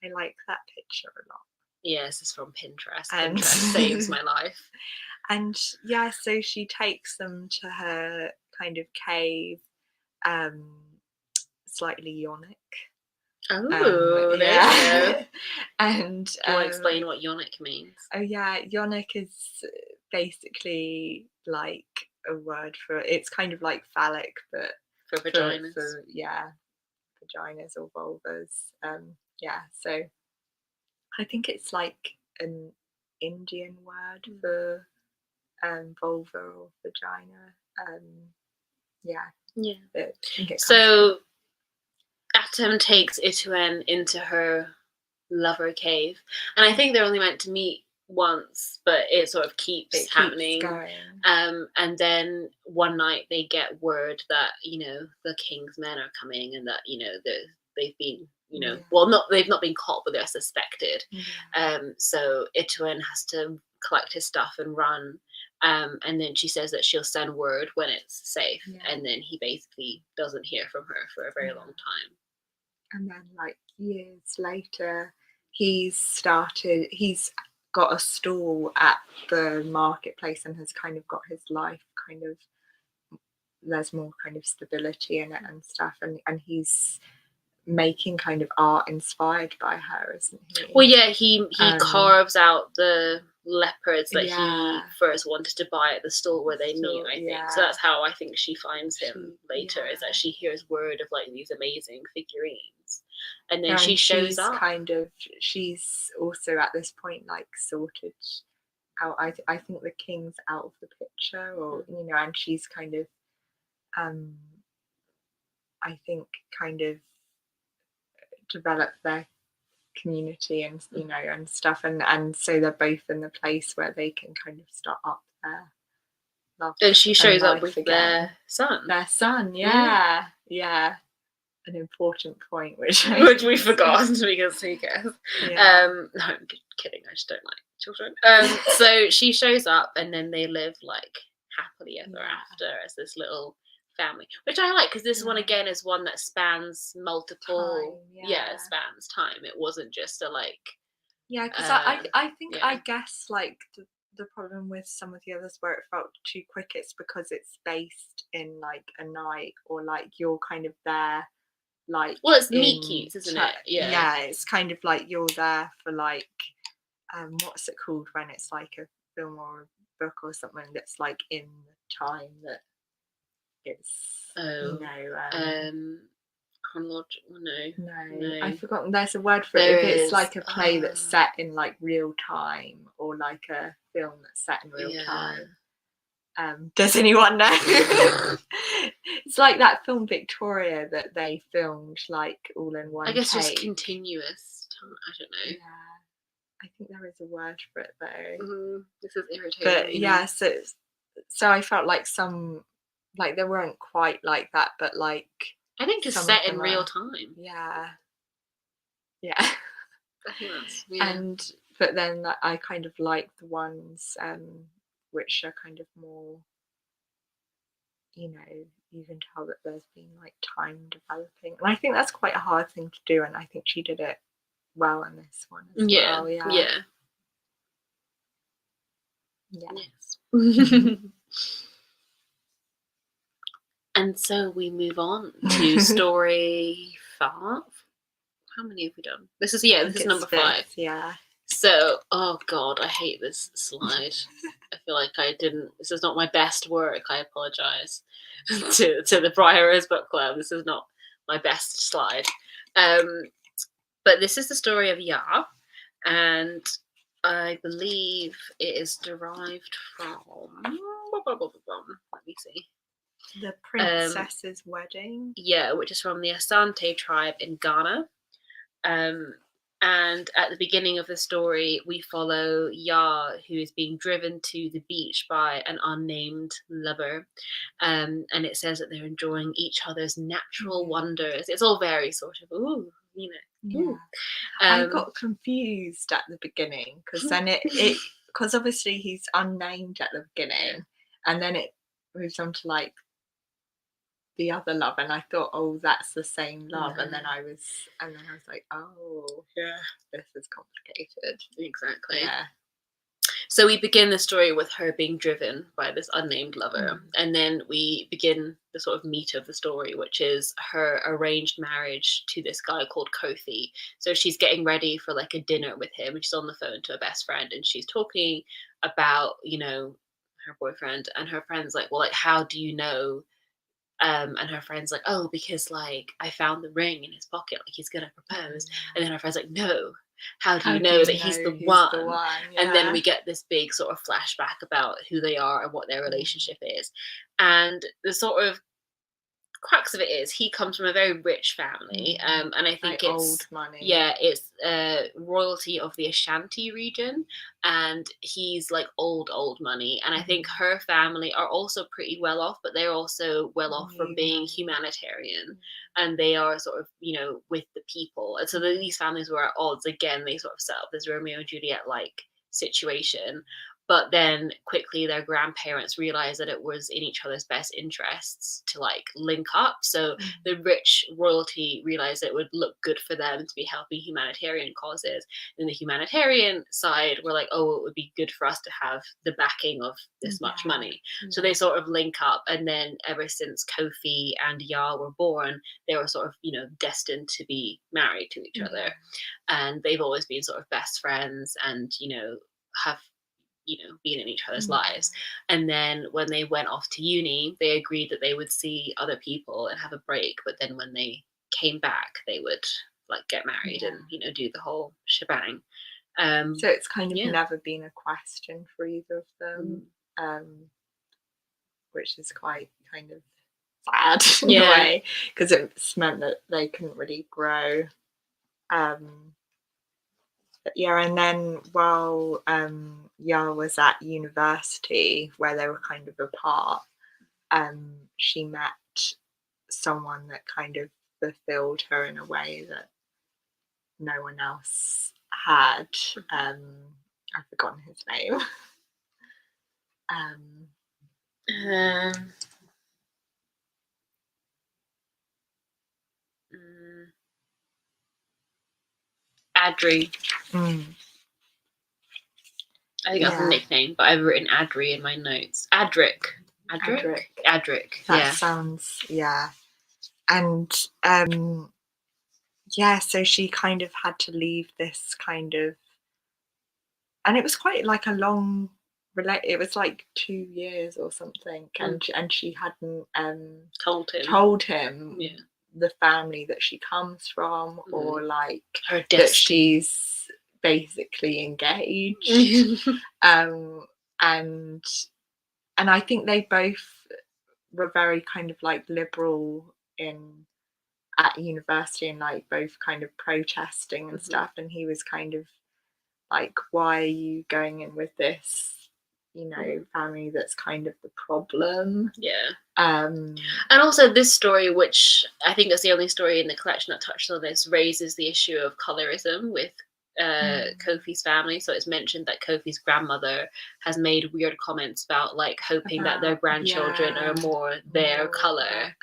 I like that picture a lot. Yeah, this is from Pinterest. Pinterest saves my life. And yeah, so she takes them to her kind of cave, slightly yonic. Oh, there you go. And do you want to explain what yonic means? Oh yeah, yonic is basically like a word for, it's kind of like phallic, but for vaginas. Vaginas or vulvas. So I think it's like an Indian word for vulva or vagina. So Atom takes Ituin into her lover cave, and I think they're only meant to meet once, but it sort of keeps happening. And then one night they get word that, you know, the king's men are coming, and that, you know, they've been, you know, they've not been caught, but they're suspected. So Ituin has to collect his stuff and run. And then she says that she'll send word when it's safe. And then he basically doesn't hear from her for a very long time. And then like years later, he's got a stall at the marketplace and has kind of got his life kind of, there's more kind of stability in it and stuff, and he's making kind of art inspired by her, isn't he? Well, yeah, he carves out the leopards that Yeah. he first wanted to buy at the store where they meet, I think. Yeah. So that's how I think she finds him later, is that she hears word of like these amazing figurines. And then she shows up. She's also at this point like sorted out. I think the king's out of the picture, or you know, and she's kind of I think kind of developed their community and you know and stuff, and so they're both in the place where they can kind of start up their love. And she shows up with again. their son. Yeah. An important point, which we forgot because who cares? No, I'm kidding. I just don't like children. So she shows up, and then they live like happily ever after as this little family, which I like, because this one again is one that spans multiple spans time. It wasn't just a like because I think I guess like the problem with some of the others where it felt too quick, it's because it's based in like a night, or like you're kind of there like, well, it's meet cute, isn't it? Yeah, it's kind of like you're there for like what's it called when it's like a film or a book or something that's like in the time that it's chronological. No, I've forgotten. There's a word for it. If it's like a play that's set in like real time, or like a film that's set in real time. Does anyone know? It's like that film Victoria that they filmed like all in one. I guess take. Just continuous time. I don't know. Yeah, I think there is a word for it though. This is irritating. But yeah, so I felt like some like they weren't quite like that, but like I think just set in real time. Yeah. I think that's and but then I kind of like the ones which are kind of more, you know, you can tell that there's been like time developing, and I think that's quite a hard thing to do, and I think she did it well in this one as well. Yes. And so we move on to story 5. How many have we done? This is number 5. Yeah. So, oh god, I hate this slide. I feel like this is not my best work. I apologise to the Briar Book Club. This is not my best slide. But this is the story of Ya, and I believe it is derived from, let me see. The Princess's Wedding. Yeah, which is from the Asante tribe in Ghana. And at the beginning of the story, we follow Ya, who is being driven to the beach by an unnamed lover. And it says that they're enjoying each other's natural wonders. It's all very sort of, ooh, you know. Ooh. I got confused at the beginning, because then because obviously he's unnamed at the beginning, and then it moves on to like the other love, and I thought, oh, that's the same love, and then I was like, oh yeah, this is complicated. Exactly. Yeah. So we begin the story with her being driven by this unnamed lover, and then we begin the sort of meat of the story, which is her arranged marriage to this guy called Kofi. So she's getting ready for like a dinner with him, and she's on the phone to a best friend, and she's talking about, you know, her boyfriend, and her friend's like, well, like, how do you know? And her friend's like, oh, because like I found the ring in his pocket, like he's gonna propose. And then her friend's like, no, how do you know that he's the one? Yeah. And then we get this big sort of flashback about who they are and what their relationship is. And the sort of crux of it is he comes from a very rich family, and I think like it's old money. Yeah, it's royalty of the Ashanti region, and he's like old money. And I think her family are also pretty well off, but they're also well off from being humanitarian, and they are sort of, you know, with the people. And so these families were at odds again. They sort of set up this Romeo and Juliet like situation But then quickly their grandparents realized that it was in each other's best interests to like link up. So the rich royalty realized it would look good for them to be helping humanitarian causes. And the humanitarian side were like, oh, it would be good for us to have the backing of this much money. So they sort of link up. And then ever since Kofi and Ya were born, they were sort of, you know, destined to be married to each other. And they've always been sort of best friends and, you know, have, you know, been in each other's lives. And then when they went off to uni, they agreed that they would see other people and have a break. But then when they came back, they would like get married and, you know, do the whole shebang. So it's kind of never been a question for either of them, which is quite kind of sad in a way, because it's meant that they couldn't really grow. But and then while Ya was at university, where they were kind of apart, she met someone that kind of fulfilled her in a way that no one else had. I've forgotten his name. Adri. I think that's a nickname, but I've written Adri in my notes. Adric. That sounds, And so she kind of had to leave this kind of, and it was quite like a long it was like 2 years or something, and she hadn't told him the family that she comes from, or like her that she's basically engaged. And I think they both were very kind of like liberal at university, and like both kind of protesting and stuff, and he was kind of like, why are you going in with this, you know, family that's kind of the problem? And also this story, which I think is the only story in the collection that touched on this, raises the issue of colorism with Kofi's family. So it's mentioned that Kofi's grandmother has made weird comments about like hoping that their grandchildren are more their color.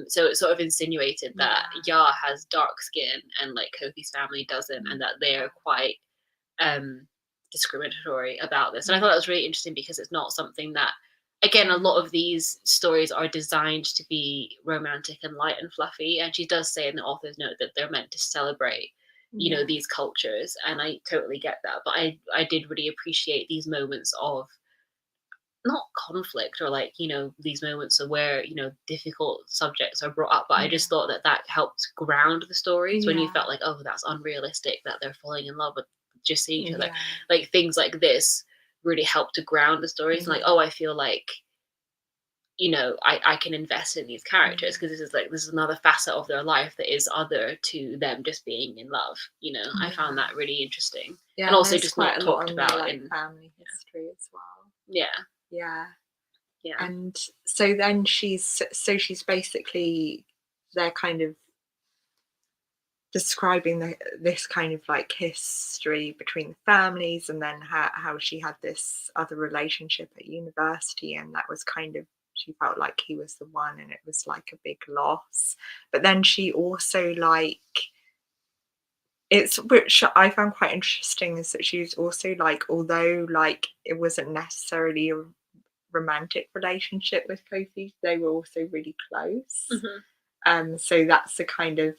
So it sort of insinuated that Ya has dark skin and like Kofi's family doesn't, and that they're quite discriminatory about this. And I thought that was really interesting, because it's not something that, again, a lot of these stories are designed to be romantic and light and fluffy, and she does say in the author's note that they're meant to celebrate, you know, these cultures, and I totally get that. But I did really appreciate these moments of not conflict, or like, you know, these moments of where, you know, difficult subjects are brought up, but I just thought that helped ground the stories when you felt like, oh, that's unrealistic that they're falling in love with just seeing each other. Like things like this really help to ground the stories, and like, oh, I feel like, you know, I can invest in these characters, because this is another facet of their life that is other to them just being in love, you know. I found that really interesting, and also just not talked about in family history as well. Yeah. And so then she's basically, they're kind of describing this kind of like history between the families, and then how she had this other relationship at university, and that was kind of, she felt like he was the one, and it was like a big loss. But then she also like, which I found quite interesting, is that she was also like, although like it wasn't necessarily a romantic relationship with Kofi, they were also really close. So that's the kind of,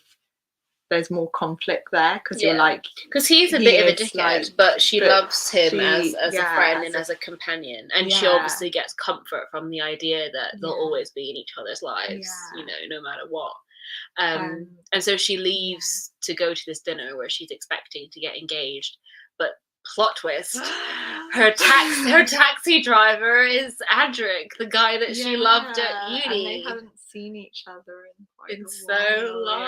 there's more conflict there, because you're like, because he's a bit of a dickhead, like, but she loves him as a friend and as a companion, and she obviously gets comfort from the idea that they'll always be in each other's lives, you know, no matter what. And so she leaves to go to this dinner where she's expecting to get engaged, but plot twist, her taxi driver is Adric, the guy that she loved at uni, and they haven't seen each other in so long,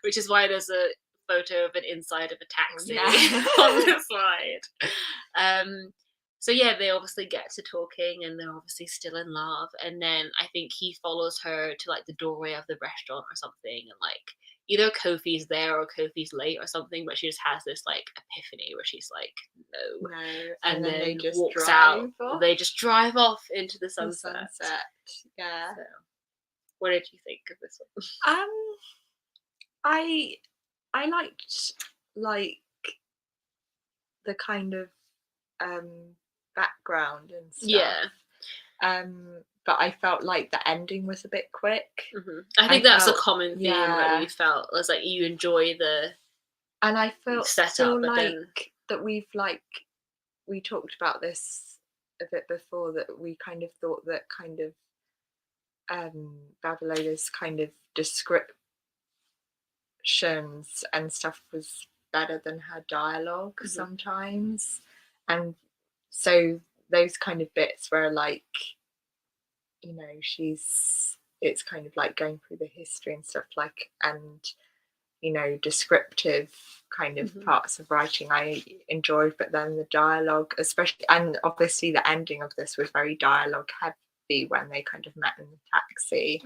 which is why there's a photo of an inside of a taxi on the slide. So yeah, they obviously get to talking and they're obviously still in love. And then I think he follows her to like the doorway of the restaurant or something, and like either Kofi's there or Kofi's late or something, but she just has this like epiphany where she's like, no. No, And then they then just walks drive out. off They just drive off into the the sunset. sunset. Yeah. So, what did you think of this one? I liked like the kind of background and stuff. Yeah. But I felt like the ending was a bit quick. I think that's a felt- common theme yeah. that we felt, was like you enjoy the And I feel setup, but like then that we talked about this a bit before, that we kind of thought that kind of Babalola's kind of descriptions and stuff was better than her dialogue sometimes. And so those kind of bits where like, you know, it's kind of like going through the history and stuff, like, and you know, descriptive kind of parts of writing I enjoyed, but then the dialogue, especially, and obviously the ending of this was very dialogue heavy when they kind of met in the taxi.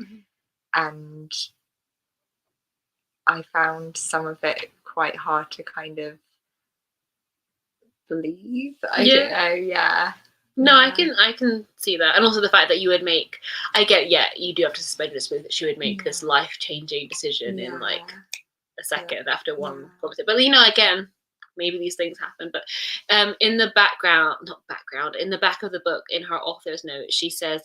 And I found some of it quite hard to kind of believe. I don't know. Yeah. No, I can see that, and also the fact that you would make. I get, yeah, you do have to suspend disbelief that she would make this life-changing decision in like a second after one conversation. But you know, again, maybe these things happen. But in the in the back of the book, in her author's note, she says,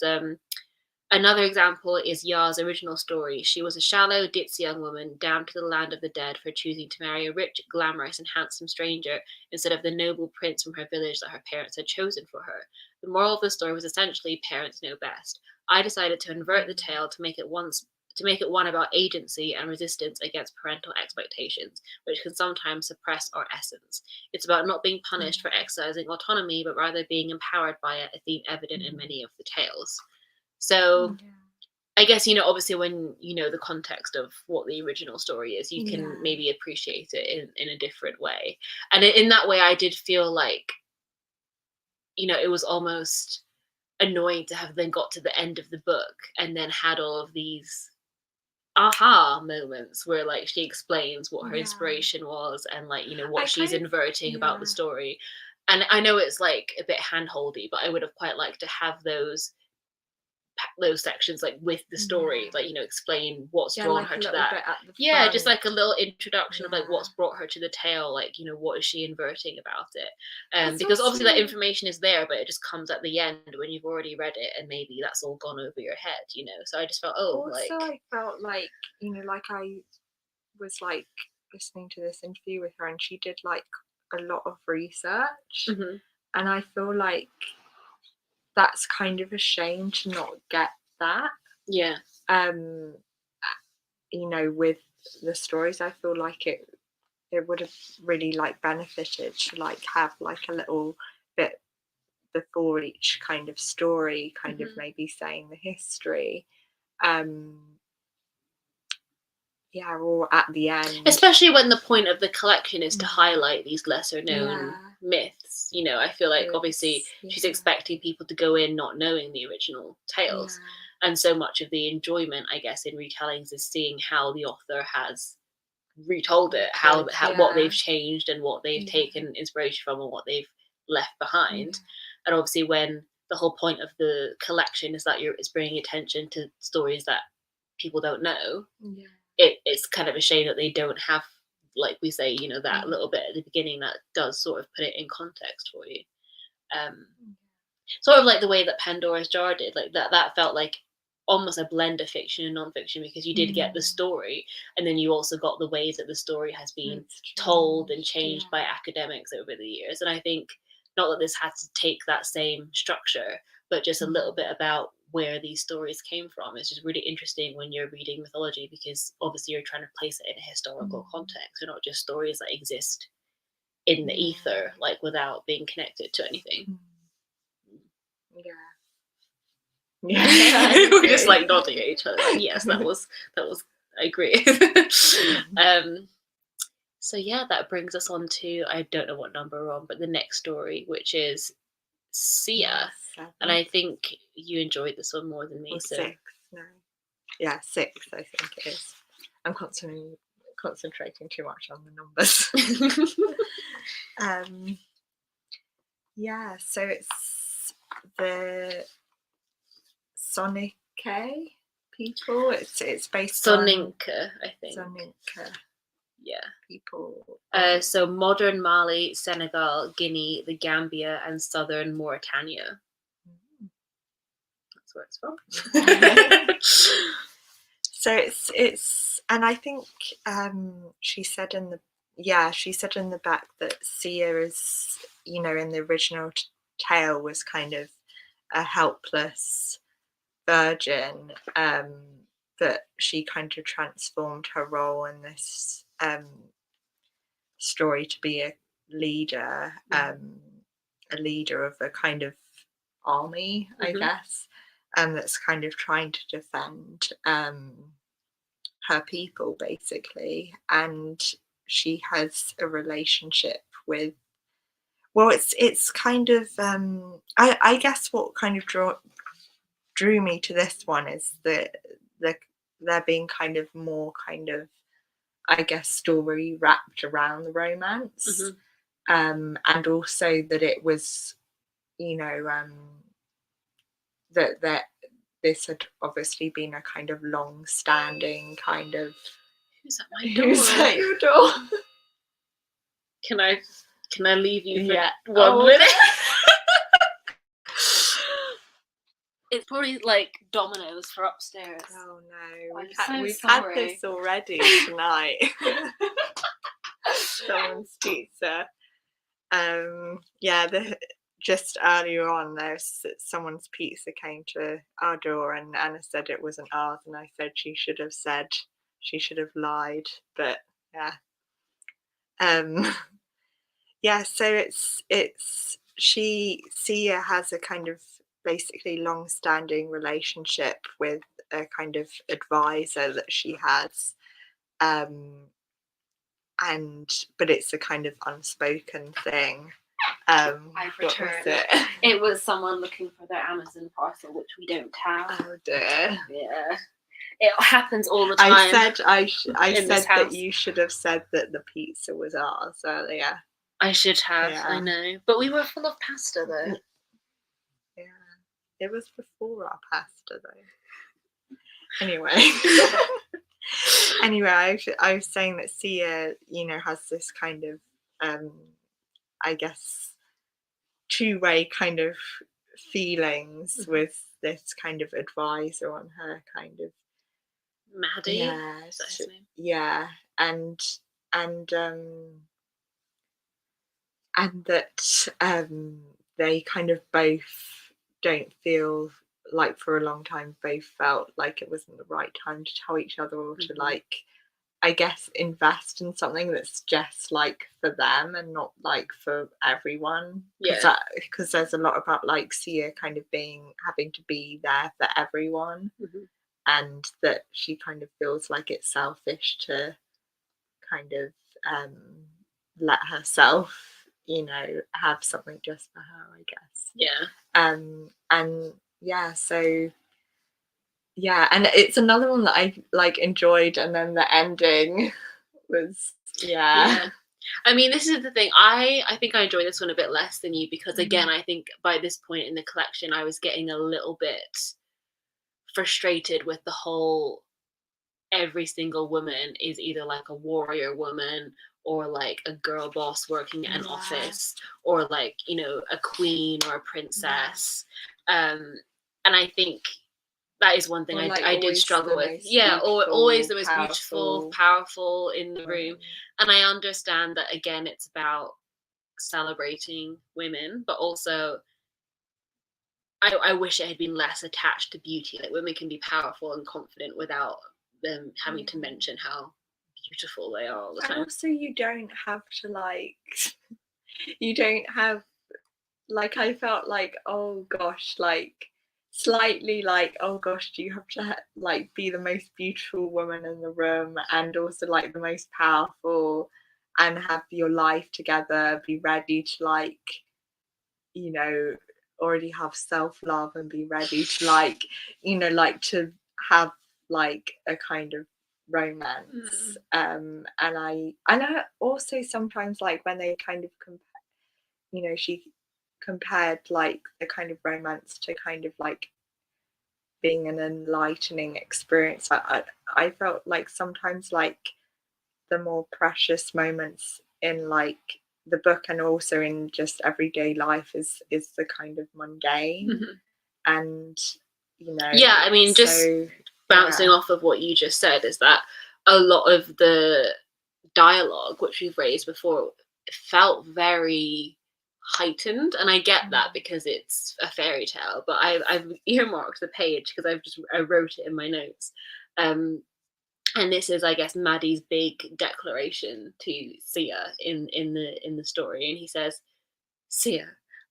another example is Yar's original story. She was a shallow, ditzy young woman, damned to the land of the dead for choosing to marry a rich, glamorous, and handsome stranger instead of the noble prince from her village that her parents had chosen for her. The moral of the story was essentially parents know best. I decided to invert the tale to make it one about agency and resistance against parental expectations, which can sometimes suppress our essence. It's about not being punished for exercising autonomy, but rather being empowered by it, a theme evident in many of the tales. So I guess, you know, obviously when you know the context of what the original story is, you can maybe appreciate it in a different way. And in that way, I did feel like, you know, it was almost annoying to have then got to the end of the book and then had all of these aha moments where like she explains what her inspiration was and like, you know, what she's inverting about the story. And I know it's like a bit handholdy, but I would have quite liked to have those sections like with the story, like, you know, explain what's drawn like her a to little that bit at the just front. like a little introduction of like what's brought her to the tale, like, you know, what is she inverting about it, because obviously that information is there, but it just comes at the end when you've already read it and maybe that's all gone over your head, you know. So I just felt I felt like, you know, like I was like listening to this interview with her and she did like a lot of research, and I feel like that's kind of a shame to not get that. You know, with the stories, I feel like it would have really like benefited to like have like a little bit before each kind of story, kind of maybe saying the history, or at the end, especially when the point of the collection is to highlight these lesser known myths. You know, I feel like obviously she's expecting people to go in not knowing the original tales, and so much of the enjoyment, I guess, in retellings is seeing how the author has retold it, how what they've changed and what they've taken inspiration from and what they've left behind. And obviously when the whole point of the collection is that it's bringing attention to stories that people don't know, it's kind of a shame that they don't have, like we say, you know, that little bit at the beginning that does sort of put it in context for you. Sort of like the way that Pandora's Jar did, like that felt like almost a blend of fiction and non-fiction, because you did get the story and then you also got the ways that the story has been told and changed by academics over the years. And I think not that this had to take that same structure, but just a little bit about where these stories came from. It's just really interesting when you're reading mythology, because obviously you're trying to place it in a historical context. They're not just stories that exist in the ether, like without being connected to anything. We're just like nodding at each other, like, yes, that was I agree. So yeah, that brings us on to, I don't know what number we're on, but the next story, which is Sia. And I think you enjoyed this one more than me. Or so 6, no. Yeah, 6, I think it is. I'm concentrating too much on the numbers. Yeah, so it's the Sonic people. It's based Soninka, I think. Soninka. Yeah. People. So modern Mali, Senegal, Guinea, the Gambia, and southern Mauritania. That's where it's from. So it's, and I think she said in the back that Sia is, in the original tale was kind of a helpless virgin, that she kind of transformed her role in this story to be a leader, a leader of a kind of army, I guess, that's kind of trying to defend her people, basically. And she has a relationship with, well, it's kind of I guess what kind of drew me to this one is that there being kind of more kind of, I guess, story wrapped around the romance, and also that it was, that this had obviously been a kind of long-standing kind of. Who's at my door? Who's at your door? Can I leave you for 1 1 minute? It's probably like Domino's for upstairs. Oh no, we've had this already tonight. Someone's pizza. Just earlier on, there's someone's pizza came to our door, and Anna said it wasn't ours, and I said she should have lied, but yeah. Yeah, so Sia has a kind of basically long-standing relationship with a kind of advisor that she has, but it's a kind of unspoken thing. I've returned it. It was someone looking for their Amazon parcel, which we don't have. Oh dear. Yeah. It happens all the time. I said that you should have said that the pizza was ours earlier. I should have, I know. But we were full of pasta though. Yeah. It was before our pasta though. Anyway. I was saying that Sia, has this kind of, I guess, two-way kind of feelings with this kind of advisor on her, kind of. Maddie? Yeah. Is that his name? Yeah. And that they kind of both don't feel like, for a long time, both felt like it wasn't the right time to tell each other, or to like, I guess, invest in something that's just like for them and not like for everyone. Yeah. Because there's a lot about like Sia kind of having to be there for everyone, and that she kind of feels like it's selfish to kind of let herself, have something just for her, I guess. Yeah. And yeah, so yeah, and it's another one that I like enjoyed, and then the ending was yeah. I mean, this is the thing. I think I enjoyed this one a bit less than you, because again, I think by this point in the collection I was getting a little bit frustrated with the whole every single woman is either like a warrior woman, or like a girl boss working at an office, or like, a queen or a princess. And I think that is one thing I did struggle with. Yeah, or always the most beautiful, powerful in the room. And I understand that, again, it's about celebrating women, but also I wish it had been less attached to beauty. Like, women can be powerful and confident without them having to mention how beautiful they are all the time. And also, you don't have to you don't have, I felt like, oh gosh, slightly oh gosh, do you have to be the most beautiful woman in the room, and also the most powerful, and have your life together, be ready to already have self-love and be ready to like, you know, like to have like a kind of romance. And I also sometimes like when they kind of you know, she compared like the kind of romance to kind of like being an enlightening experience. I felt like sometimes like the more precious moments in like the book and also in just everyday life is the kind of mundane. And you know, yeah, I mean, just bouncing off of what you just said is that a lot of the dialogue which we've raised before felt very heightened, and I get that because it's a fairy tale, but I've earmarked the page because I wrote it in my notes, and this is, I guess, Maddie's big declaration to Sia in the story, and he says, "Sia,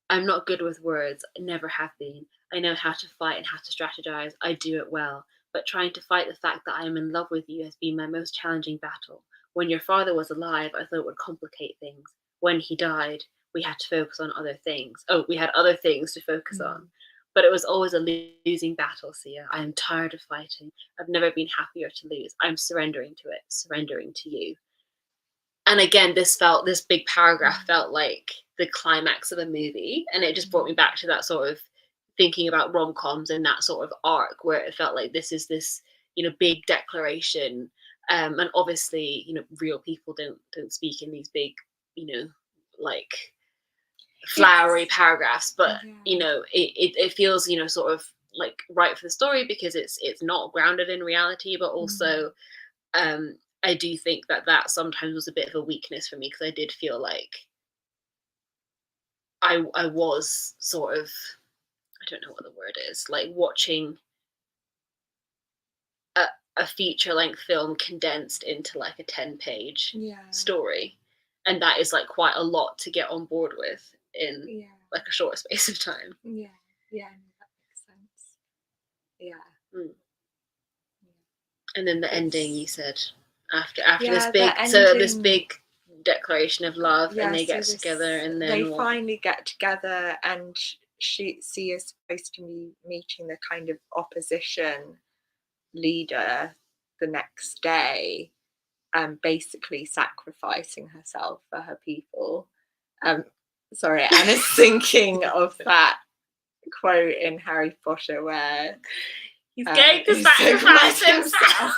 I'm not good with words, never have been. I know how to fight and how to strategize. I do it well. But trying to fight the fact that I am in love with you has been my most challenging battle. When your father was alive, I thought it would complicate things. When he died, we had to focus on other things. Oh, we had other things to focus on. But it was always a losing battle, Sia. I am tired of fighting. I've never been happier to lose. I'm surrendering to it, surrendering to you." And again, this big paragraph felt like the climax of a movie, and it just brought me back to that sort of thinking about rom-coms and that sort of arc where it felt like this is this, you know, big declaration, and obviously, you know, real people don't speak in these big, you know, like flowery paragraphs, but you know, it feels, you know, sort of like right for the story because it's not grounded in reality, but also I do think that sometimes was a bit of a weakness for me because I did feel like I was sort of, I don't know what the word is, like watching a feature-length film condensed into like a 10-page story, and that is like quite a lot to get on board with in like a short space of time. Yeah, that makes sense. And then the ending, you said, after this big declaration of love, and they get together, and then they finally get together, and she is supposed to be meeting the kind of opposition leader the next day, and basically sacrificing herself for her people. Sorry, Anna's thinking of that quote in Harry Potter where he's going to sacrifice himself.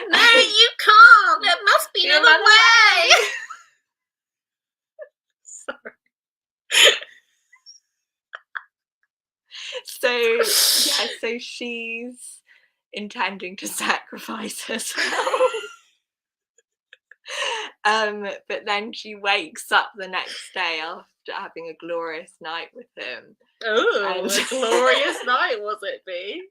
No, you can't. There must be another way. Sorry. So she's intending to sacrifice herself. But then she wakes up the next day after having a glorious night with him. Oh, a glorious night was it, be?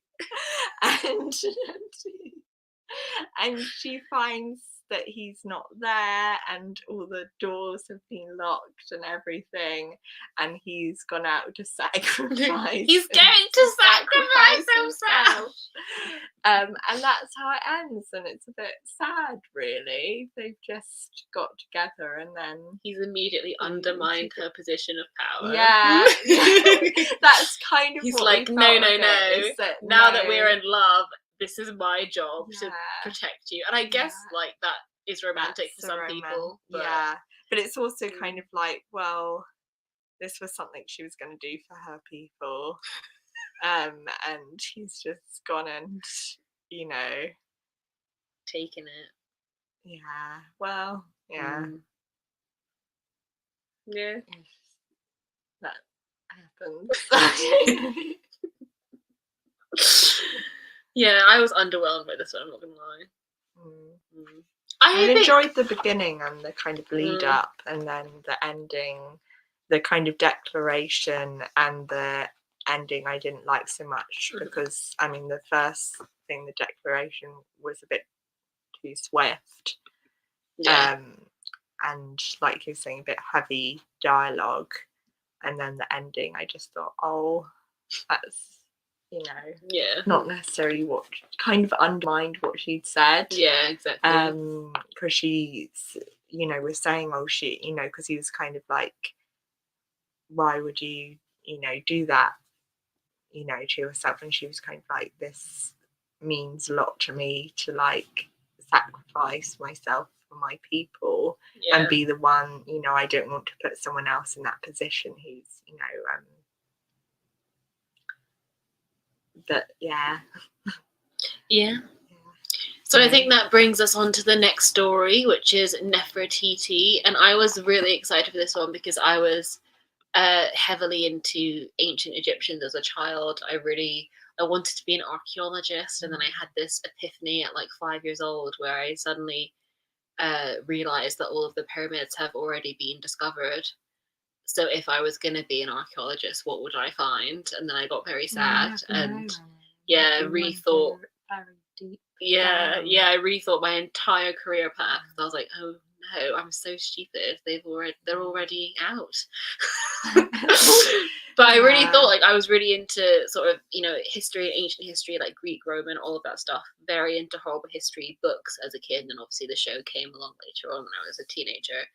And she finds that he's not there, and all the doors have been locked and everything, and he's gone out to sacrifice. He's going to sacrifice himself. And that's how it ends, and it's a bit sad, really. They've just got together, and then he's immediately undermined her position of power. Yeah. That's kind of he's what like, no. Now that we're in love, this is my job to protect you. And I guess like that is romantic for some people. But... Yeah. But it's also kind of like, well, this was something she was going to do for her people. And he's just gone and, you know, taken it. Yeah. Well, yeah. Yeah. That happens. Yeah, I was underwhelmed by this one, I'm not gonna lie. I enjoyed the beginning and the kind of lead up, and then the ending, the kind of declaration and the ending I didn't like so much because, I mean, the first thing, the declaration, was a bit too swift. And like you're saying, a bit heavy dialogue. And then the ending, I just thought, oh, that's, you know, not necessarily what kind of undermined what she'd said. Yeah, exactly. Because she's, you know, was saying, oh, she, you know, because he was kind of like why would you, do that, to yourself? And she was kind of like, this means a lot to me to like sacrifice myself for my people and be the one, I don't want to put someone else in that position who's, but yeah. So I think that brings us on to the next story, which is Nefertiti. And I was really excited for this one because I was heavily into ancient Egyptians as a child. I wanted to be an archaeologist, and then I had this epiphany at like 5 years old where I suddenly realized that all of the pyramids have already been discovered. So if I was going to be an archaeologist, what would I find? And then I got very sad and rethought. I rethought my entire career path. I was like, oh no, I'm so stupid. They're already out. But I really thought, like, I was really into sort of, history, ancient history, like Greek, Roman, all of that stuff. Very into horrible history books as a kid, and obviously the show came along later on when I was a teenager.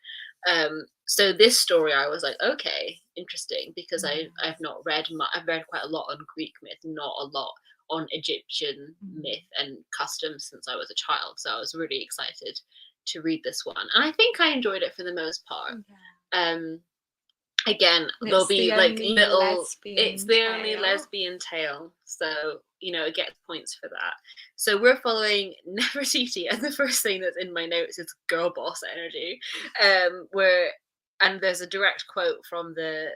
So this story, I was like, okay, interesting, because I've not read I've read quite a lot on Greek myth, not a lot on Egyptian myth and customs since I was a child. So I was really excited to read this one, and I think I enjoyed it for the most part. Again, there'll be like little. It's the only lesbian tale, so it gets points for that. So we're following Nefertiti, and the first thing that's in my notes is girl boss energy. And there's a direct quote from the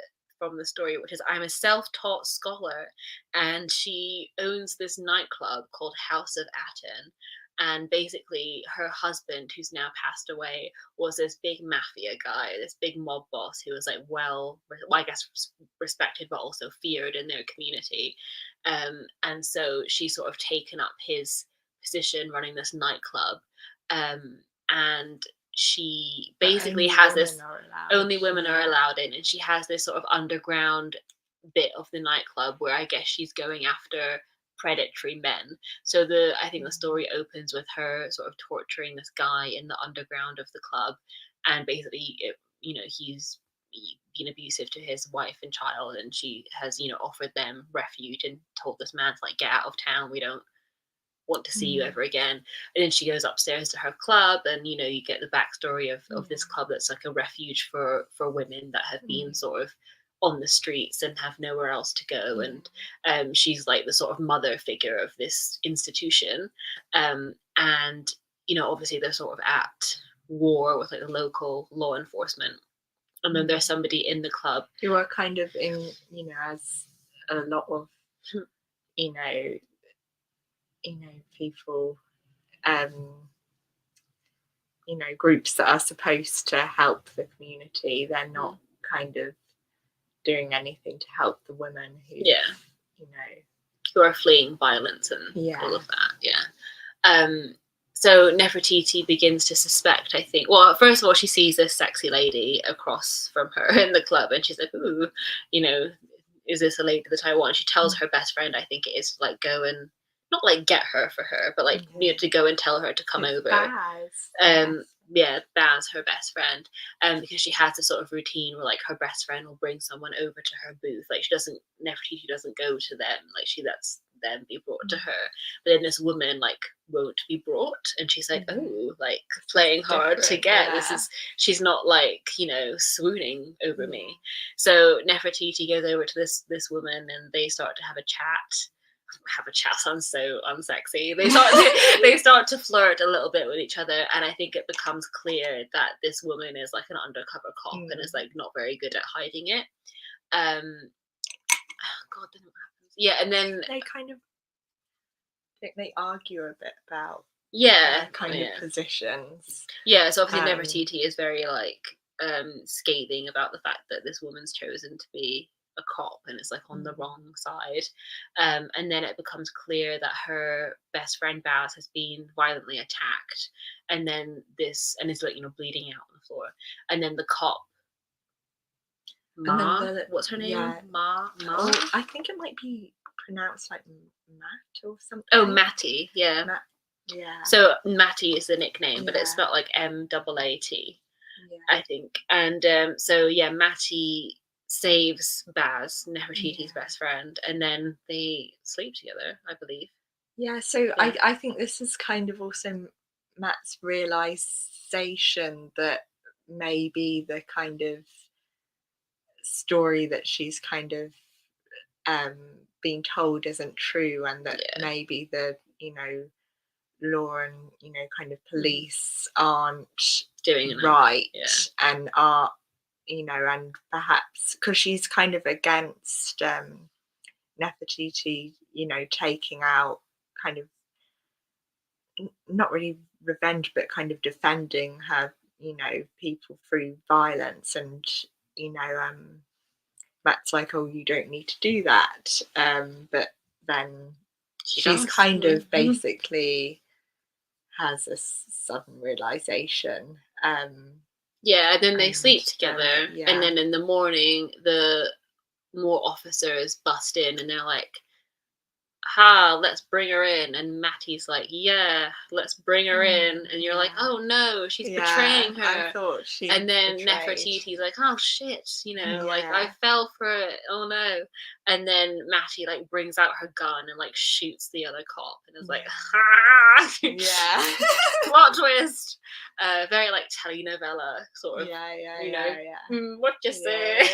story, which is, "I'm a self-taught scholar," and she owns this nightclub called House of Aten. And basically her husband, who's now passed away, was this big mafia guy, this big mob boss who was like, I guess respected, but also feared in their community. And so she's sort of taken up his position running this nightclub. And she basically has this, only women are allowed in, and she has this sort of underground bit of the nightclub where I guess she's going after predatory men. So I think the story opens with her sort of torturing this guy in the underground of the club, and basically he's been abusive to his wife and child, and she has offered them refuge and told this man to like, get out of town, we don't want to see you ever again. And then she goes upstairs to her club, and you get the backstory of this club that's like a refuge for women that have been sort of on the streets and have nowhere else to go. And she's like the sort of mother figure of this institution. And obviously they're sort of at war with like the local law enforcement. And then there's somebody in the club who are kind of in, as a lot of, people, groups that are supposed to help the community, they're not kind of doing anything to help the women who, who are fleeing violence and all of that. So Nefertiti begins to suspect, I think. Well, first of all, she sees this sexy lady across from her in the club, and she's like, ooh, is this a lady that I want? She tells her best friend, I think it is, to like go and not like get her for her, but like to go and tell her to come over. Baz, her best friend, because she has this sort of routine where like her best friend will bring someone over to her booth. Like Nefertiti doesn't go to them. Like she lets them be brought to her. But then this woman like won't be brought, and she's like, oh, like playing hard to get. She's not like swooning over me. So Nefertiti goes over to this woman, and they start to have a chat. Sounds so unsexy. They start to flirt a little bit with each other, and I think it becomes clear that this woman is like an undercover cop and is like not very good at hiding it. And then they kind of they argue a bit about of positions. So obviously Nefertiti is very like scathing about the fact that this woman's chosen to be a cop and it's like on the wrong side, and then it becomes clear that her best friend Baz has been violently attacked, and then is like bleeding out on the floor, and then the cop what's her name? Ma? I think it might be pronounced like Matt or something. Oh, Matty, yeah. So Matty is the nickname, but it's spelled like MAAT, I think. And Matty saves Baz, Nefertiti's best friend, and then they sleep together, I believe. Yeah, so I think this is kind of also Matt's realization that maybe the kind of story that she's kind of being told isn't true, and that maybe the law and kind of police aren't doing right, and are and perhaps because she's kind of against Nefertiti taking out kind of not really revenge but kind of defending her people through violence, and Matt's like, oh, you don't need to do that, but then she's kind of basically has a sudden realization. And then they sleep together, and then in the morning the more officers bust in and they're like, let's bring her in, and Mattie's like, yeah, let's bring her in, and you're like, oh no, she's betraying her. I thought she and then Nefertiti's like, oh shit, like I fell for it, oh no. And then Mattie like brings out her gun and like shoots the other cop and is like, plot twist. Very like telenovela sort of, what you say.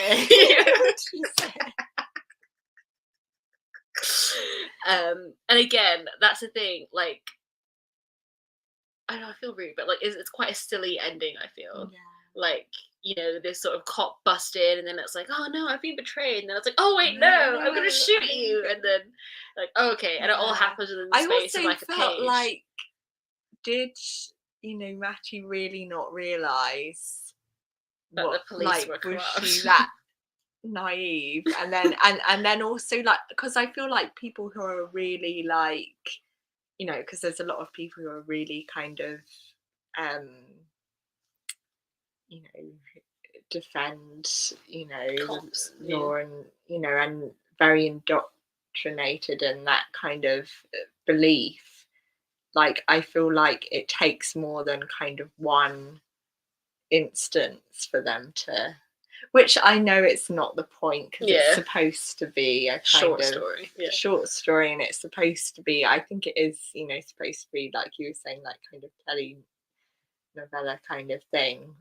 And again, that's the thing, like, I know I feel rude, but like it's quite a silly ending, I feel. Like, this sort of cop busted, and then it's like, oh no, I've been betrayed, and then it's like, oh wait, no, I'm gonna shoot you, and then like, oh, okay, and it all happens within the space of like a page. Like, did Mattie really not realise that the police were corrupt? Was she that naive? And then also, like, because I feel like people who are really like, because there's a lot of people who are really kind of defend cops, law, and and very indoctrinated in that kind of belief. Like, I feel like it takes more than kind of one instance for them to, which I know it's not the point, because it's supposed to be a kind of short story, and it's supposed to be, I think it is, supposed to be, like you were saying, like kind of telenovela kind of thing.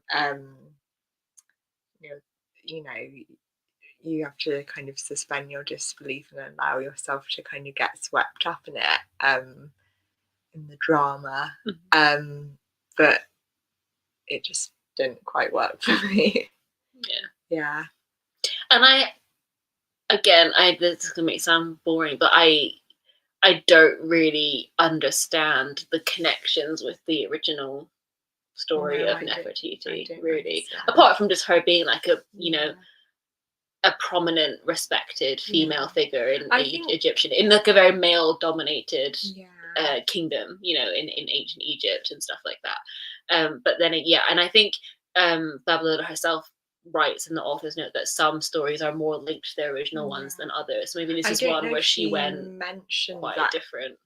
You have to kind of suspend your disbelief and allow yourself to kind of get swept up in it, in the drama. But it just didn't quite work for me. Yeah. And this is gonna make it sound boring, but I don't really understand the connections with the original story of Nefertiti, really. Apart from just her being like a prominent, respected female figure in Egyptian, in like a very male-dominated kingdom, in ancient Egypt and stuff like that. But then, and I think Babalola herself writes in the author's note that some stories are more linked to their original ones than others. So maybe this is one where she went quite a different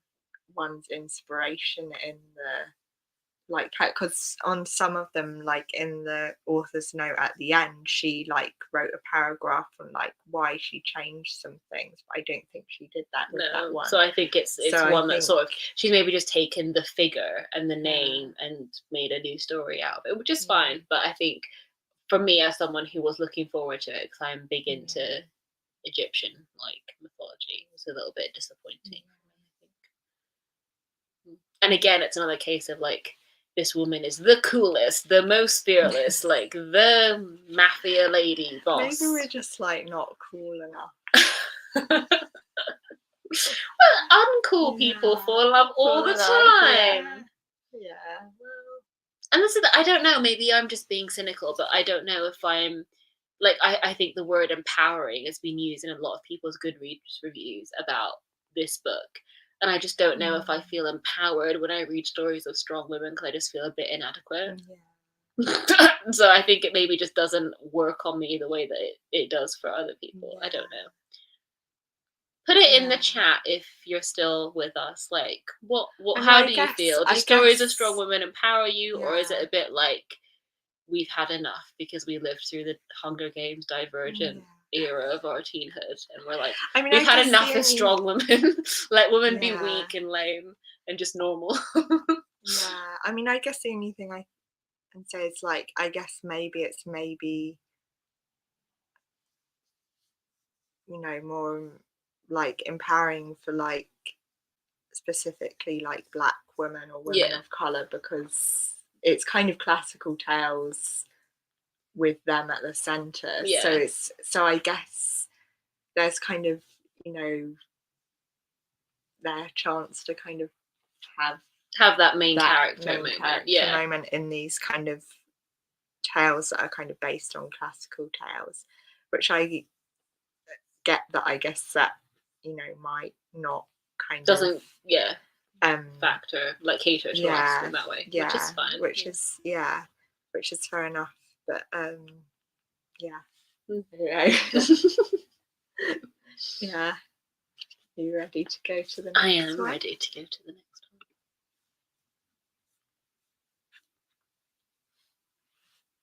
one's inspiration in the, like, because on some of them, like in the author's note at the end, she like wrote a paragraph on like why she changed some things, but I don't think she did that with that one. So I think it's one that sort of, she's maybe just taken the figure and the name and made a new story out of it, which is fine. But I think for me, as someone who was looking forward to it, because I'm big into Egyptian like mythology, it was a little bit disappointing. And again, it's another case of like, this woman is the coolest, the most fearless, like the mafia lady boss. Maybe we're just like not cool enough. Well, uncool people fall in love all the time. Yeah. And this is, I don't know, maybe I'm just being cynical, but I don't know if I'm like, I think the word empowering has been used in a lot of people's Goodreads reviews about this book. And I just don't know if I feel empowered when I read stories of strong women, because I just feel a bit inadequate. So I think it maybe just doesn't work on me the way that it does for other people. I don't know. Put it in the chat if you're still with us. Like, how do you feel? Do stories of strong women empower you, or is it a bit like we've had enough because we lived through the Hunger Games Divergent era of our teenhood, and we're like, I mean, we've I had guess enough the of strong women. Let women be Yeah. weak and lame and just normal. Yeah, I mean, I guess the only thing I can say is like, I guess maybe it's more like empowering for like specifically like Black women or women Yeah. of color, because it's kind of classical tales with them at the center. Yeah. So I guess there's kind of their chance to kind of have that main that character main moment. character Yeah. moment in these kind of tales that are kind of based on classical tales, which I get that I guess that might not kind Doesn't of factor like cater to us in that way, which is fine. which is fair enough, but yeah. Yeah. Are you ready to go to the next one? I am ready to go to the next one.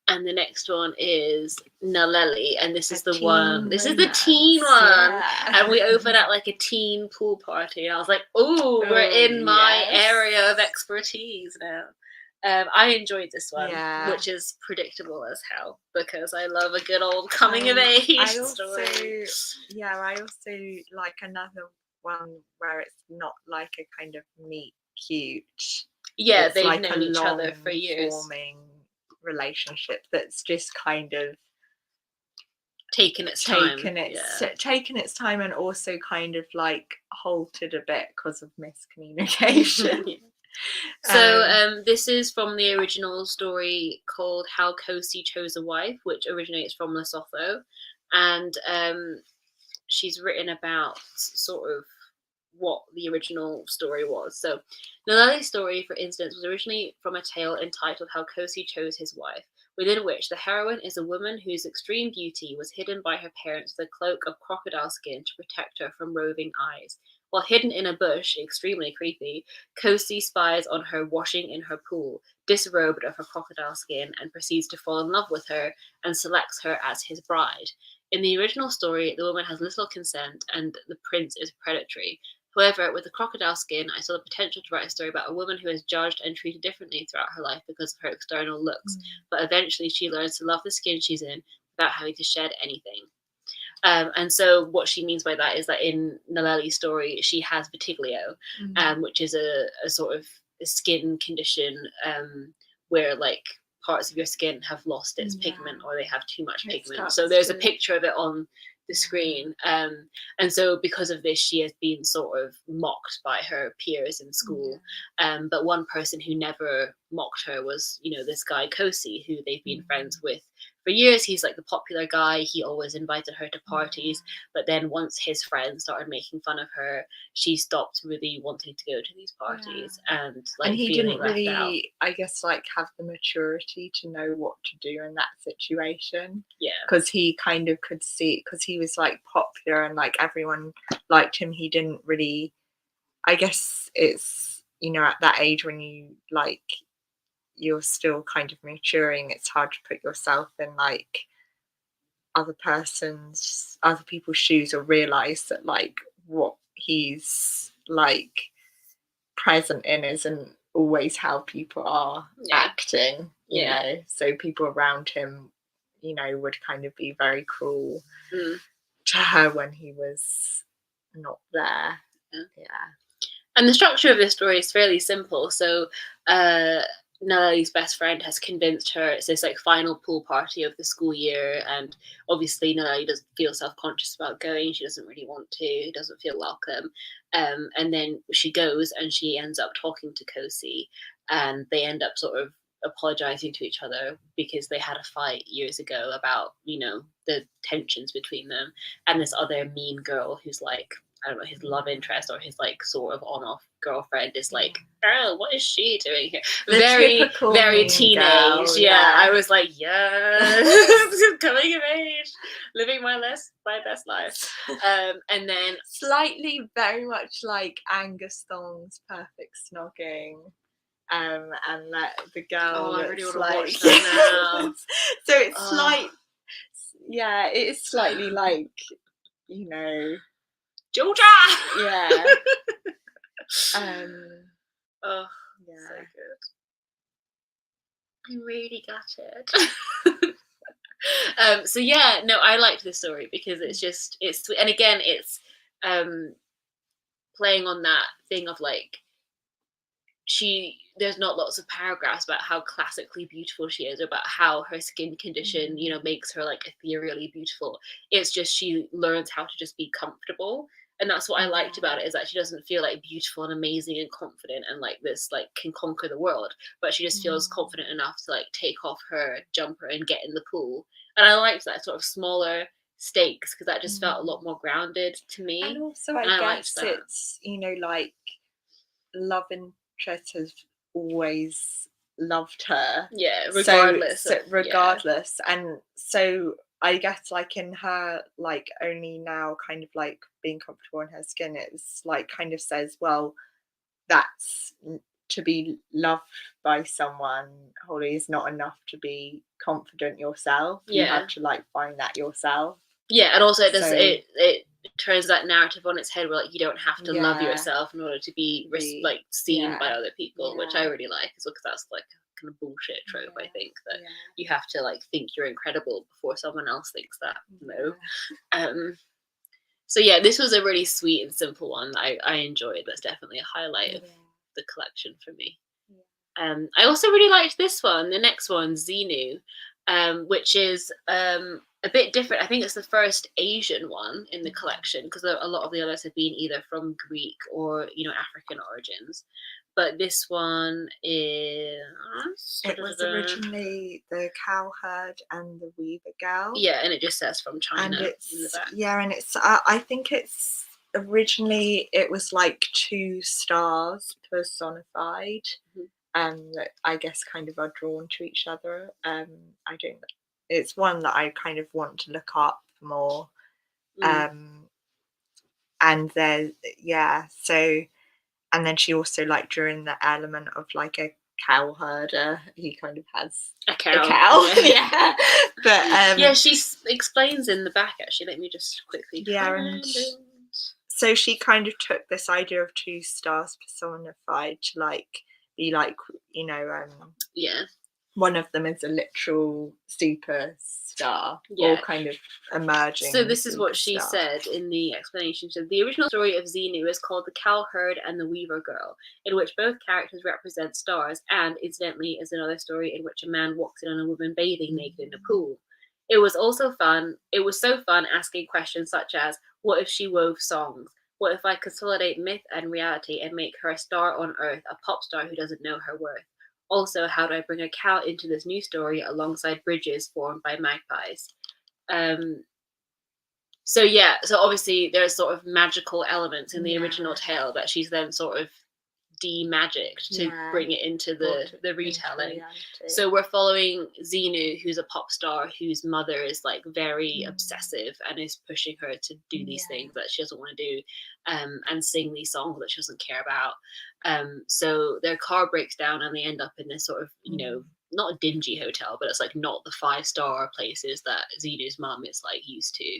And the next one is Naleli, and this is the one. This is the teen one, yeah. and we open at like a teen pool party. And I was like, "Oh, we're in my area of expertise now." I enjoyed this one, which is predictable as hell because I love a good old coming of age story. I also like another one where it's not like a kind of meet cute. Yeah, it's they've like known a each other for years. Forming relationship that's just kind of taken its time, and also kind of like halted a bit because of miscommunication. So this is from the original story called How Kosi Chose a Wife, which originates from Lesotho, and she's written about sort of what the original story was. So Naleli's story, for instance, was originally from a tale entitled How Kosi Chose His Wife, within which the heroine is a woman whose extreme beauty was hidden by her parents with a cloak of crocodile skin to protect her from roving eyes. While hidden in a bush, extremely creepy, Kosi spies on her washing in her pool, disrobed of her crocodile skin, and proceeds to fall in love with her and selects her as his bride. In the original story, the woman has little consent and the prince is predatory. However, with the crocodile skin, I saw the potential to write a story about a woman who is judged and treated differently throughout her life because of her external looks, but eventually she learns to love the skin she's in without having to shed anything. And so what she means by that is that in Naleli's story, she has vitiglio, which is a sort of a skin condition where like parts of your skin have lost its pigment or they have too much pigment. So there's a picture of it on the screen, and so because of this she has been sort of mocked by her peers in school, but one person who never mocked her was this guy Kosi, who they've been friends with for years. He's like the popular guy. He always invited her to parties, but then once his friends started making fun of her, she stopped really wanting to go to these parties, and he feeling didn't left really out. I guess like have the maturity to know what to do in that situation, because he kind of could see, because he was like popular and like everyone liked him. He didn't really, I guess it's at that age when you like you're still kind of maturing, it's hard to put yourself in like other people's shoes, or realize that like what he's like present in isn't always how people are acting, you know. So people around him, would kind of be very cruel to her when he was not there. And the structure of this story is fairly simple. So Naleli's best friend has convinced her it's this like final pool party of the school year, and obviously Naleli doesn't feel self-conscious about going. She doesn't really want to, doesn't feel welcome, and then she goes and she ends up talking to Kosi, and they end up sort of apologizing to each other because they had a fight years ago about the tensions between them, and this other mean girl who's like, I don't know, his love interest or his like sort of on-off girlfriend is like, oh, what is she doing here? Very, very teenage. Girl, I was like, yes, coming of age, living my best life. And then slightly very much like Angus Thong's Perfect Snogging. And the girl. I really want to watch that now. So it's Yeah, it is slightly like, you know, Georgia. yeah. Oh, Yeah. so good. I'm really gutted. So yeah, no, I liked this story because it's sweet, and again, it's playing on that thing of like there's not lots of paragraphs about how classically beautiful she is or about how her skin condition, you know, makes her like ethereally beautiful. It's just she learns how to just be comfortable. And that's what I liked about it, is that she doesn't feel like beautiful and amazing and confident and like this like can conquer the world, but she just feels confident enough to like take off her jumper and get in the pool. And I liked that sort of smaller stakes because that just felt a lot more grounded to me. And also, I guess it's, you know, like love interest has always loved her. Yeah, regardless. Regardless. And so I guess like in her like only now kind of like being comfortable in her skin, it's like kind of says, well, that's to be loved by someone, Holly, is not enough to be confident yourself. You have to like find that yourself. Yeah, and also it turns that narrative on its head where like you don't have to love yourself in order to be like seen by other people, which I really like as well, because that's like a kind of bullshit trope. I think that you have to like think you're incredible before someone else thinks that. No. So yeah, this was a really sweet and simple one that I enjoyed. That's definitely a highlight of the collection for me. I also really liked this one, the next one, Xenu, which is a bit different. I think it's the first Asian one in the collection, because a lot of the others have been either from Greek or, you know, African origins. But this one is... It was originally the cowherd and the weaver girl. Yeah, and it just says from China and it's, in the back. Yeah, and it's, I think it's, originally it was like 2 stars personified. That I guess kind of are drawn to each other. It's one that I kind of want to look up more. And then and then she also like during the element of like a cow herder, he kind of has a cow. Yeah. But she explains in the back, actually. Let me just quickly and so she kind of took this idea of 2 stars personified to like be like, you know, one of them is a literal superstar, or kind of emerging. So this is what she said in the explanation. So the original story of Xenu is called The Cowherd and the Weaver Girl, in which both characters represent stars, and incidentally is another story in which a man walks in on a woman bathing naked in a pool. It was so fun asking questions such as, what if she wove songs? What if I consolidate myth and reality and make her a star on earth, a pop star who doesn't know her worth? Also, how do I bring a cow into this new story alongside bridges formed by magpies? So obviously there's sort of magical elements in the original tale that she's then sort of de-magicked to bring it into the retelling. So we're following Xenu, who's a pop star whose mother is like very obsessive and is pushing her to do these things that she doesn't want to do, and sing these songs that she doesn't care about. So their car breaks down and they end up in this sort of, you know, not a dingy hotel, but it's like not the 5-star places that Xenu's mum is like used to.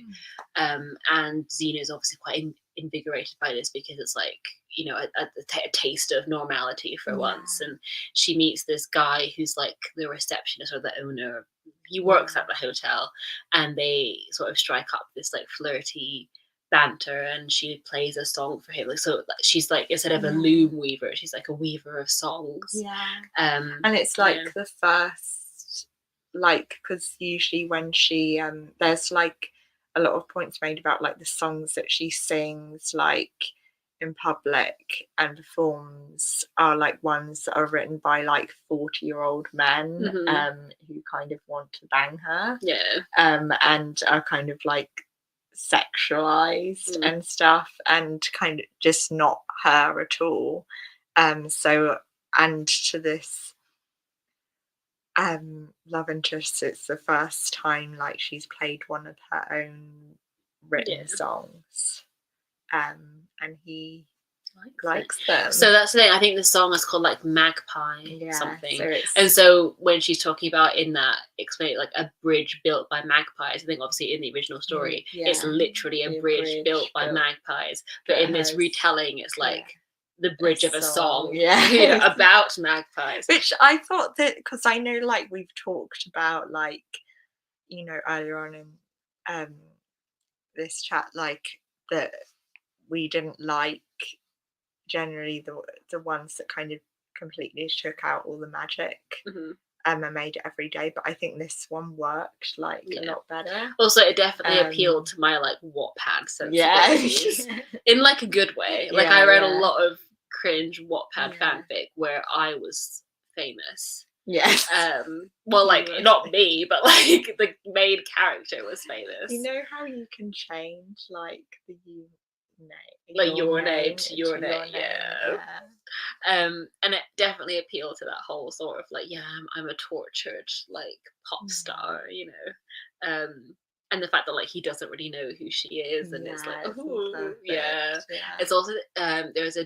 And Xenu's obviously quite invigorated by this, because it's like, you know, a taste of normality for once. And she meets this guy who's like the receptionist or the owner. He works at the hotel, and they sort of strike up this like flirty banter, and she plays a song for him. Like, so she's like, instead of a loom weaver, she's like a weaver of songs. And it's like the first, like, because usually when she there's like a lot of points made about like the songs that she sings like in public and performs are like ones that are written by like 40-year-old men who kind of want to bang her, and are kind of like sexualized and stuff, and kind of just not her at all. So, and to this love interest, it's the first time like she's played one of her own written songs, and he likes them. So that's the thing. I think the song is called like Magpie something. So and so when she's talking about in that explain like a bridge built by magpies, I think obviously in the original story it's literally a bridge built by magpies, but in this retelling it's like the bridge of a song about magpies, which I thought that, because I know like we've talked about like, you know, earlier on in this chat, like that we didn't like generally the ones that kind of completely took out all the magic and made it every day, but I think this one worked like a lot better. Also, it definitely appealed to my like Wattpad sensibilities in like a good way. Like I read a lot of cringe Wattpad fanfic where I was famous. Yes. Well, like not me, but like the main character was famous. You know how you can change like the name, like your name to your name, and it definitely appealed to that whole sort of like, I'm a tortured like pop star, you know, and the fact that like he doesn't really know who she is, and it's like, it's also there's a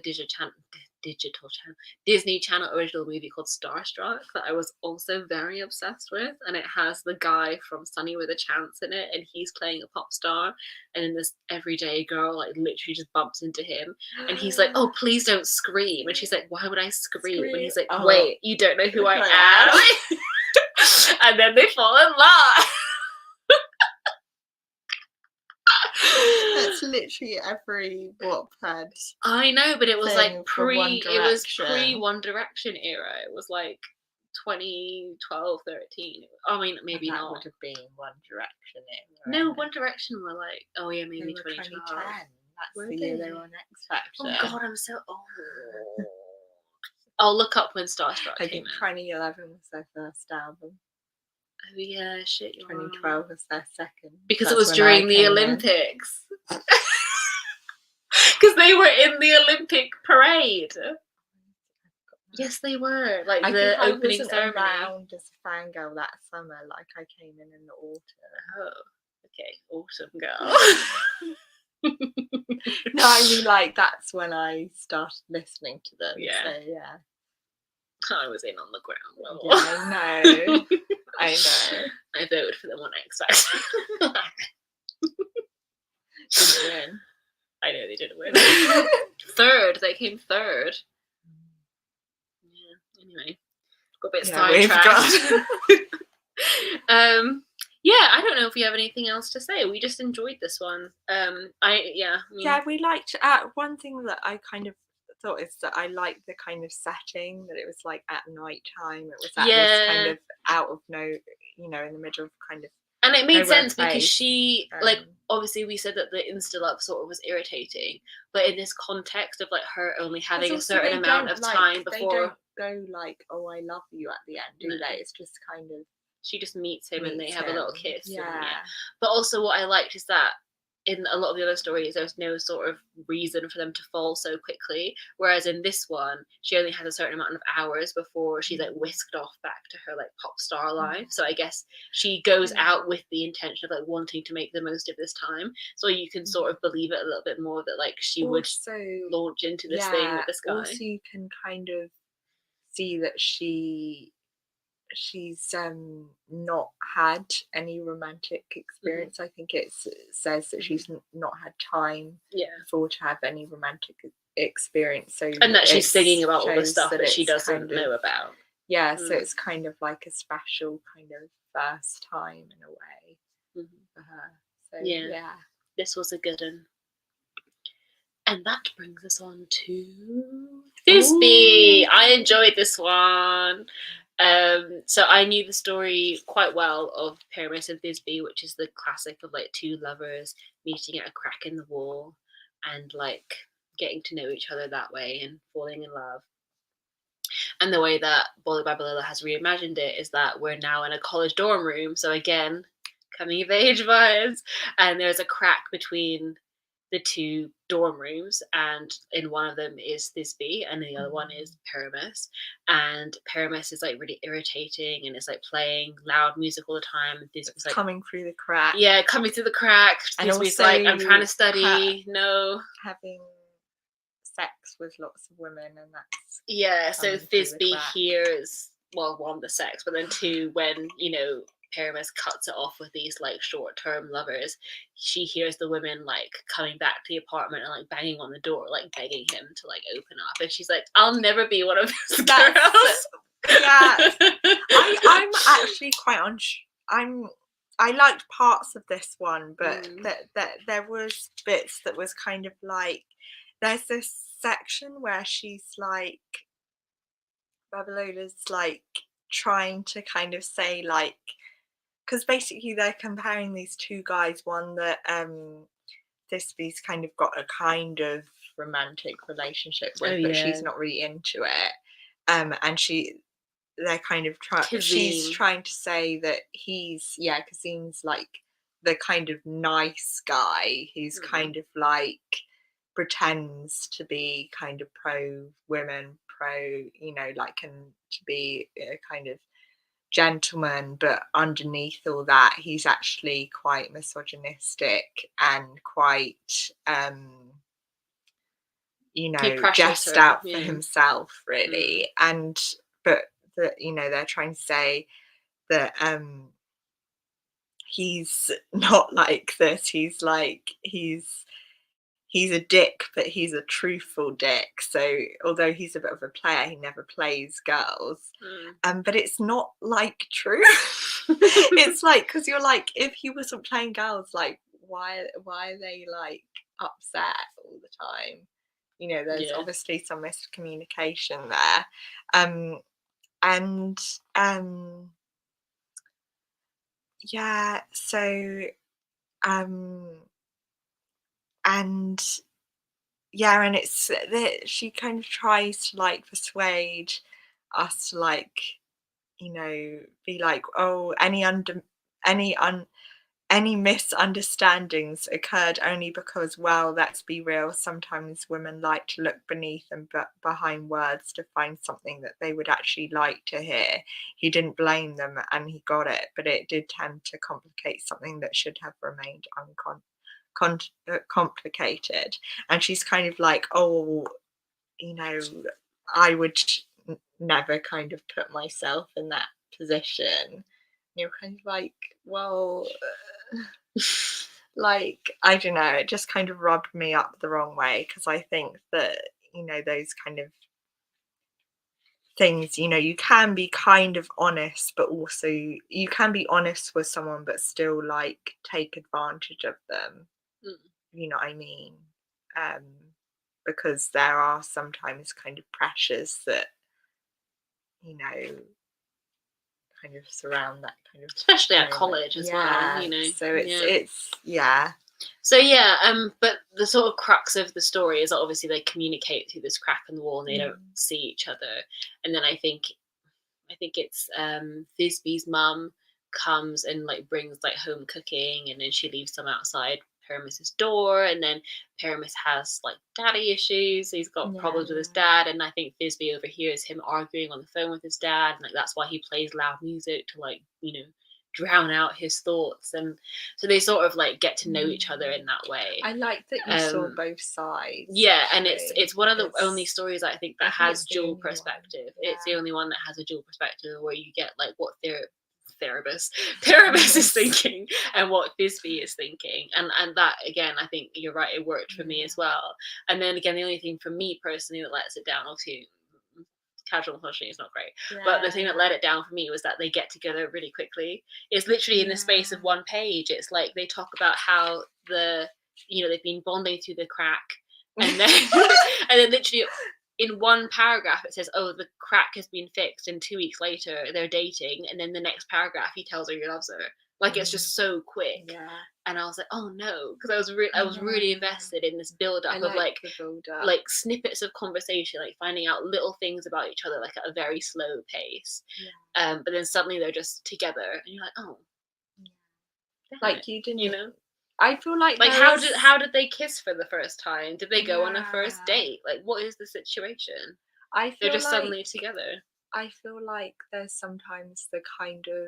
Disney Channel original movie called Starstruck that I was also very obsessed with, and it has the guy from Sunny with a Chance in it, and he's playing a pop star, and then this everyday girl like literally just bumps into him, and he's like, oh please don't scream, and she's like, why would I scream? And he's like, wait, you don't know who I am? And then they fall in love. That's literally every Wattpad. I know, but it was like pre One Direction era. It was like 2012, 13. I mean, maybe that not. Would have been One Direction era. No, One Direction were like, maybe 2012. 2010. That's the year they were on X Factor. Oh God, I'm so old. I'll look up when Starstruck came out. I think 2011 was their first album. Oh yeah, shit. 2012 was their second. Because it was during the Olympics. Because they were in the Olympic parade. Yes, they were. Like the opening ceremony. I around as a fangirl that summer. Like I came in the autumn. Oh, okay, autumn girl. No, I mean like that's when I started listening to them. Yeah. So yeah. I was in on the ground level. Yeah, I know. I know. I voted for them on X Factor. Didn't win. I know they didn't win. Third. They came third. Yeah. Anyway, got a bit sidetracked. I don't know if you have anything else to say. We just enjoyed this one. We liked. One thing that I kind of thought is that I liked the kind of setting, that it was like at night time. It was at this kind of out of in the middle of kind of. And it made sense because she, like, obviously we said that the Insta-love sort of was irritating, but in this context of, like, her only having a certain amount of time before... They don't go, like, oh, I love you at the end, do they? It's just kind of... She just meets him and they have a little kiss. Yeah. But also what I liked is that in a lot of the other stories, there's no sort of reason for them to fall so quickly. Whereas in this one, she only has a certain amount of hours before she's like whisked off back to her like pop star life. So I guess she goes out with the intention of like wanting to make the most of this time. So you can sort of believe it a little bit more that like she would launch into this thing with this guy. Also, you can kind of see that she's not had any romantic experience. I think it says that she's not had time for to have any romantic experience. So and that she's singing about all the stuff that she doesn't know about. Yeah, so it's kind of like a special kind of first time in a way for her. So yeah, this was a good one. And that brings us on to Thisbe. I enjoyed this one. So I knew the story quite well of Pyramus and Thisbe, which is the classic of like two lovers meeting at a crack in the wall and like getting to know each other that way and falling in love. And the way that Bolu Babalola has reimagined it is that we're now in a college dorm room. So again, coming of age vibes, and there's a crack between the two dorm rooms, and in one of them is Thisbe and the other one is Pyramus, and Pyramus is like really irritating and it's like playing loud music all the time, and Thisbe's like coming through the crack. Yeah, coming through the crack. Thisbe's like, I'm trying to study. Having sex with lots of women, and that's so coming through the Thisbe crack. hears, well, one, the sex, but then two, when, you know, Pyramus cuts it off with these like short-term lovers, she hears the women like coming back to the apartment and like banging on the door, like begging him to like open up, and she's like, I'll never be one of those girls. Yeah, I'm actually quite I liked parts of this one, but there was bits that was kind of like, there's this section where she's like, Babalola's like trying to kind of say like, because basically they're comparing these two guys, one that Thisbe's kind of got a kind of romantic relationship with, but she's not really into it, and they're kind of she's trying to say that Kazim's like the kind of nice guy who's kind of like pretends to be kind of pro women, pro, you know, like, and to be a kind of gentleman, but underneath all that he's actually quite misogynistic and quite you know, just out for himself, really. And but that, you know, they're trying to say that he's not like this, he's like he's a dick, but he's a truthful dick. So although he's a bit of a player, he never plays girls. But it's not like true. It's like, because you're like, if he wasn't playing girls, like why are they like upset all the time? You know, there's obviously some miscommunication there. Yeah, so and yeah, and it's that she kind of tries to like persuade us to like, you know, be like, oh, any misunderstandings occurred only because, well, let's be real, sometimes women like to look beneath and behind words to find something that they would actually like to hear. He didn't blame them and he got it, but it did tend to complicate something that should have remained complicated. And she's kind of like, oh, you know, I would never kind of put myself in that position. And you're kind of like, well, like, I don't know, it just kind of rubbed me up the wrong way, because I think that, you know, those kind of things, you know, you can be kind of honest, but also you can be honest with someone but still like take advantage of them. You know what I mean? Because there are sometimes kind of pressures that, you know, kind of surround that kind of, especially at college as well, you know. So it's yeah. So but the sort of crux of the story is that obviously they communicate through this crack in the wall and they don't see each other. And then I think it's Thisbe's mum comes and like brings like home cooking, and then she leaves some outside Pyramus's door, and then Pyramus has like daddy issues. He's got problems with his dad, and I think Thisbe overhears him arguing on the phone with his dad, and like that's why he plays loud music to, like, you know, drown out his thoughts. And so they sort of like get to know each other in that way. I like that you saw both sides. Yeah, and it's one of the only stories I think that has dual perspective. It's the only one that has a dual perspective where you get like what Pyramus is thinking and what Thisbe is thinking, and that again, I think you're right, it worked for me as well. And then again, the only thing for me personally that lets it down, obviously casual misogyny is not great, but the thing that let it down for me was that they get together really quickly. It's literally in the space of one page. It's like they talk about how they've been bonding through the crack, and then and then literally in one paragraph it says, oh, the crack has been fixed, and 2 weeks later they're dating, and then the next paragraph he tells her he loves her. Like, it's just so quick. And I was like, oh no, because I was really invested in this build up of like snippets of conversation, like finding out little things about each other, like at a very slow pace. But then suddenly they're just together, and you're like, oh, like you didn't, you know. I feel like how did they kiss for the first time? Did they go on a first date? Like, what is the situation? They're just suddenly together. I feel like there's sometimes the kind of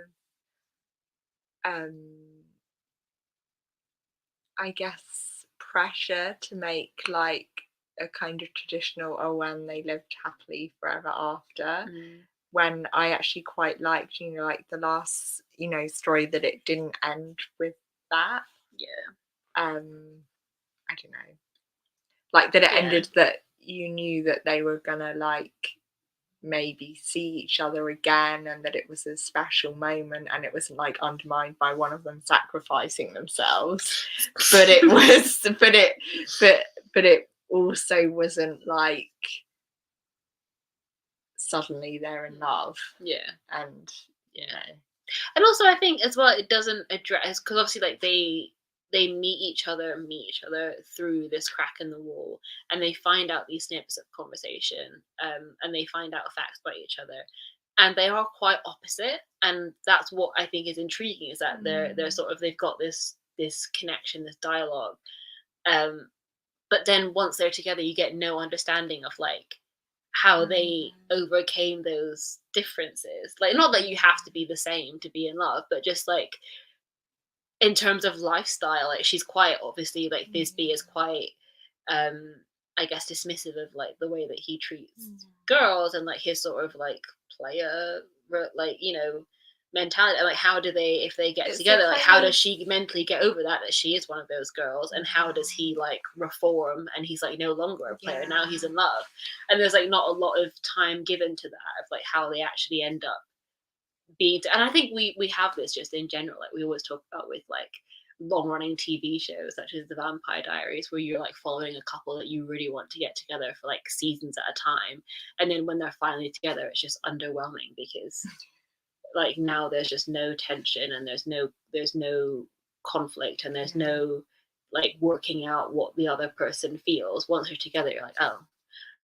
I guess pressure to make like a kind of traditional, oh, when they lived happily forever after. Mm. When I actually quite liked, you know, like the last, you know, story that it didn't end with that. Yeah. I don't know. Like that it ended that you knew that they were gonna like maybe see each other again, and that it was a special moment, and it wasn't like undermined by one of them sacrificing themselves. But it was but it also wasn't like suddenly they're in love. Yeah. And Yeah. you know. And also I think as well it doesn't address, because obviously like they meet each other through this crack in the wall, and they find out these snippets of conversation, and they find out facts about each other, and they are quite opposite, and that's what I think is intriguing, is that they're sort of, they've got this connection, this dialogue, but then once they're together you get no understanding of like how they overcame those differences. Like, not that you have to be the same to be in love, but just like in terms of lifestyle, like she's quite obviously like Thisbe is quite I guess dismissive of like the way that he treats girls, and like his sort of like player, like, you know, mentality. Like, how do they, if they get together, like how does she mentally get over that she is one of those girls, and how does he like reform, and he's like no longer a player, now he's in love, and there's like not a lot of time given to that, of like how they actually end up being and I think we have this just in general, like we always talk about with like long running TV shows such as The Vampire Diaries, where you're like following a couple that you really want to get together for like seasons at a time, and then when they're finally together it's just underwhelming, because like now there's just no tension, and there's no conflict, and there's no like working out what the other person feels. Once they're together you're like, oh.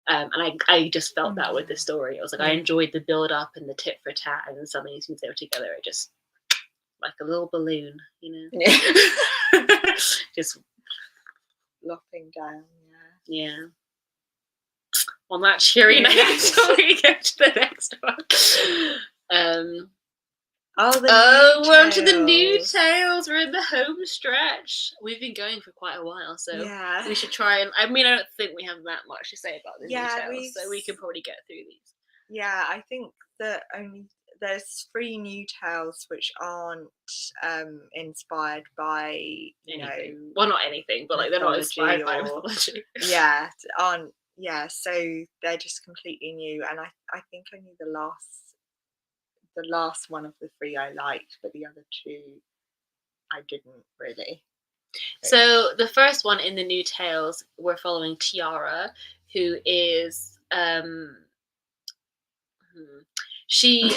And I just felt that with this story. I was like, I enjoyed the build up and the tit for tat, and then suddenly as soon as they were together it just like a little balloon, you know. Just flopping down. Yeah. On that cheery note, we get to the next one. We're on to the new tales. We're in the home stretch. We've been going for quite a while, so we should try and. I mean, I don't think we have that much to say about the new tales, so we can probably get through these. Yeah, I think that there's 3 new tales which aren't inspired by anything. Well, not anything, but like they're not inspired by mythology. Yeah, aren't. Yeah, so they're just completely new, and I think only the last one of the 3 I liked, but the other 2 I didn't really. So the first one in the new tales, we're following Tiara, who is she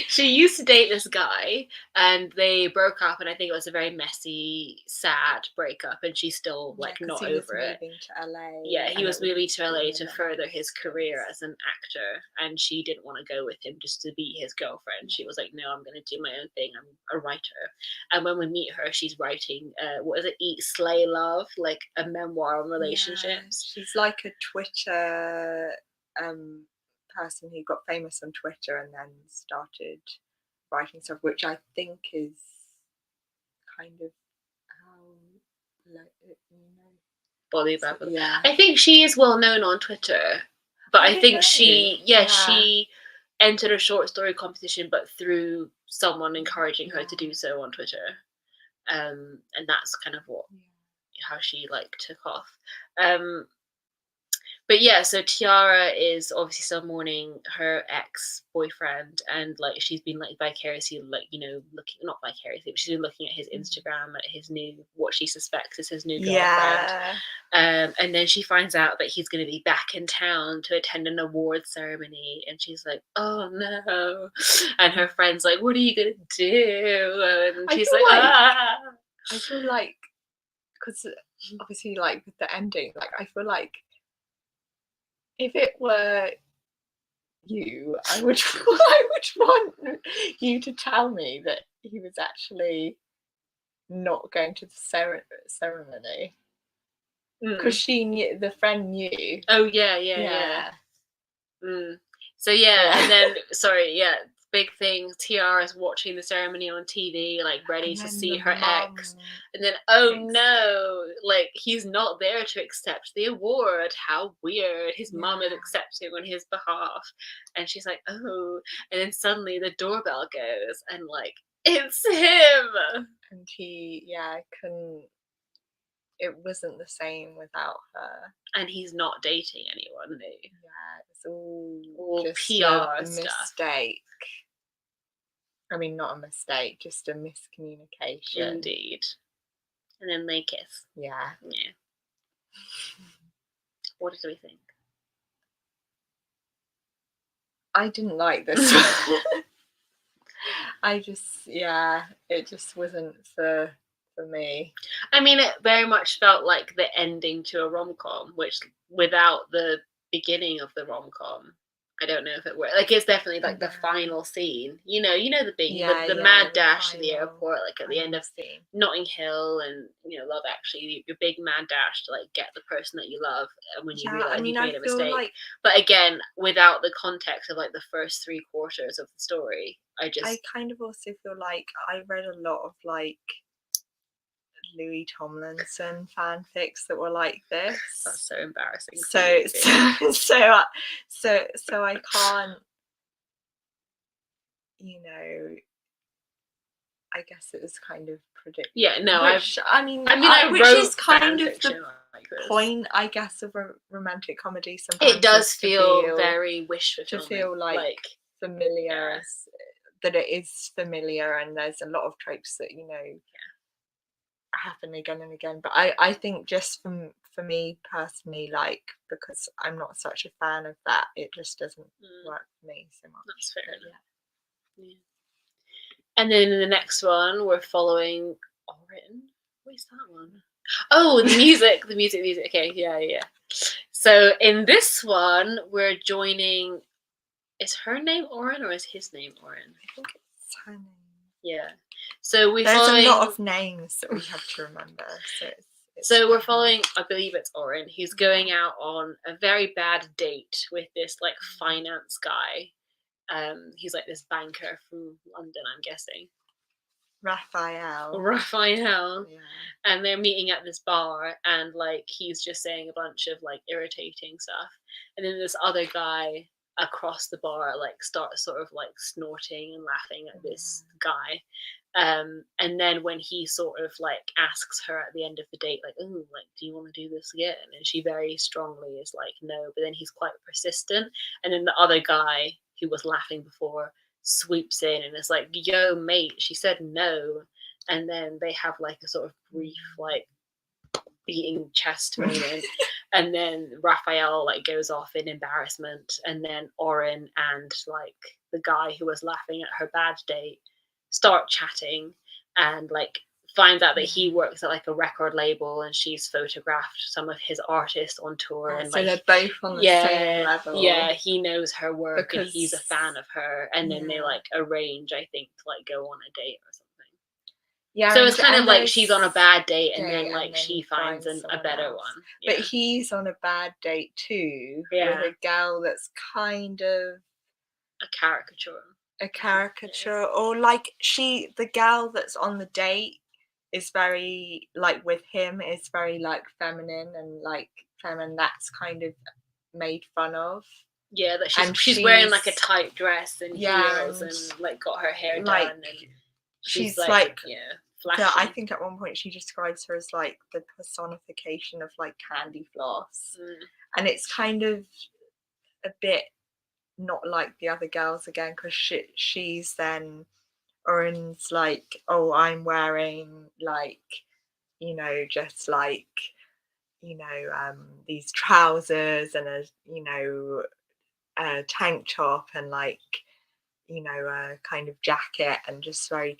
she used to date this guy, and they broke up, and I think it was a very messy, sad breakup, and she's still like not over it. Moving to LA. Yeah, he was moving to LA to further his career as an actor, and she didn't want to go with him just to be his girlfriend. She was like, no, I'm going to do my own thing. I'm a writer. And when we meet her, she's writing what is it, Eat, Slay, Love, like a memoir on relationships. She's like a Twitter person who got famous on Twitter and then started writing stuff, which I think is kind of how, like, you know, Bolu. Yeah, I think she is well known on Twitter, but I think she entered a short story competition, but through someone encouraging her to do so on Twitter, and that's kind of how she like took off. But yeah, so Tiara is obviously still mourning her ex-boyfriend, and like she's been like vicariously, like, you know, not vicariously, but she's been looking at his Instagram, at his what she suspects is his new girlfriend. And then she finds out that he's going to be back in town to attend an awards ceremony, and she's like, oh no. And her friend's like, what are you going to do? And she's like, ah. I feel like, because obviously like with the ending, like I feel like if it were you, I would want you to tell me that he was actually not going to the ceremony, because she knew, the friend knew. Oh yeah. So yeah, and then big thing. Tiara's watching the ceremony on TV, like ready to see her ex, and then no, like he's not there to accept the award. How weird! His mom is accepting on his behalf, and she's like, oh, and then suddenly the doorbell goes, and like it's him, and he couldn't. It wasn't the same without her. And he's not dating anyone new. Yeah, it's all just PR a mistake. I mean, not a mistake, just a miscommunication. Indeed. And then they kiss. Yeah. Yeah. What did we think? I didn't like this one. It just wasn't for me. I mean, it very much felt like the ending to a rom-com, which without the beginning of the rom-com, I don't know if it worked. Like, it's definitely like the final scene. You know the big, the mad dash to the airport, like at the end of Notting Hill, and Love Actually, your big mad dash to like get the person that you love, and when you realize you've made a mistake. But again, without the context of like the first 3 quarters of the story, I kind of also feel like I read a lot of like Louis Tomlinson fanfics that were like this. That's so embarrassing. So I can't, I guess it was kind of predictable. Yeah, no, which is kind of the point, I guess, of a romantic comedy. Sometimes it does feel very wish fulfillment, to feel like familiar, that it is familiar, and there's a lot of tropes that happen again and again. But I think just for me personally, like, because I'm not such a fan of that, it just doesn't work for me so much. That's fair enough. Yeah. And then in the next one, we're following Orin. What's that one? Oh, the music. The music. Okay, yeah. So in this one, we're joining. Is her name Orin or is his name Orin? I think it's her name. Yeah. So there's a lot of names that we have to remember. So we're following, I believe it's Orin. He's going out on a very bad date with this like finance guy. He's like this banker from London, I'm guessing. Raphael. Yeah. And they're meeting at this bar, and like he's just saying a bunch of like irritating stuff, and then this other guy across the bar like starts sort of like snorting and laughing at this guy, and then when he sort of like asks her at the end of the date, like, oh, like, do you want to do this again? And she very strongly is like, no. But then he's quite persistent, and then the other guy who was laughing before swoops in and is like, yo, mate, she said no. And then they have like a sort of brief like beating chest moment, and then Raphael like goes off in embarrassment, and then Orin and like the guy who was laughing at her bad date start chatting, and like finds out that he works at like a record label, and she's photographed some of his artists on tour, and so like they're both on the same level. Yeah, he knows her work and he's a fan of her, and then they like arrange, I think, to like go on a date or something. Yeah, so it's kind of like she's on a bad date, and then like she finds a better one. But he's on a bad date too, with a girl that's kind of a caricature, or like the girl that's on the date is very like with him is very like feminine and like feminine. That's kind of made fun of. Yeah, that she's wearing like a tight dress and heels, and like got her hair done, and she's like flashy. I think at one point she describes her as like the personification of like candy floss, and it's kind of a bit not like the other girls again, because she's then Orin's like, oh, I'm wearing like, just like, these trousers and a tank top and like, a kind of jacket, and just very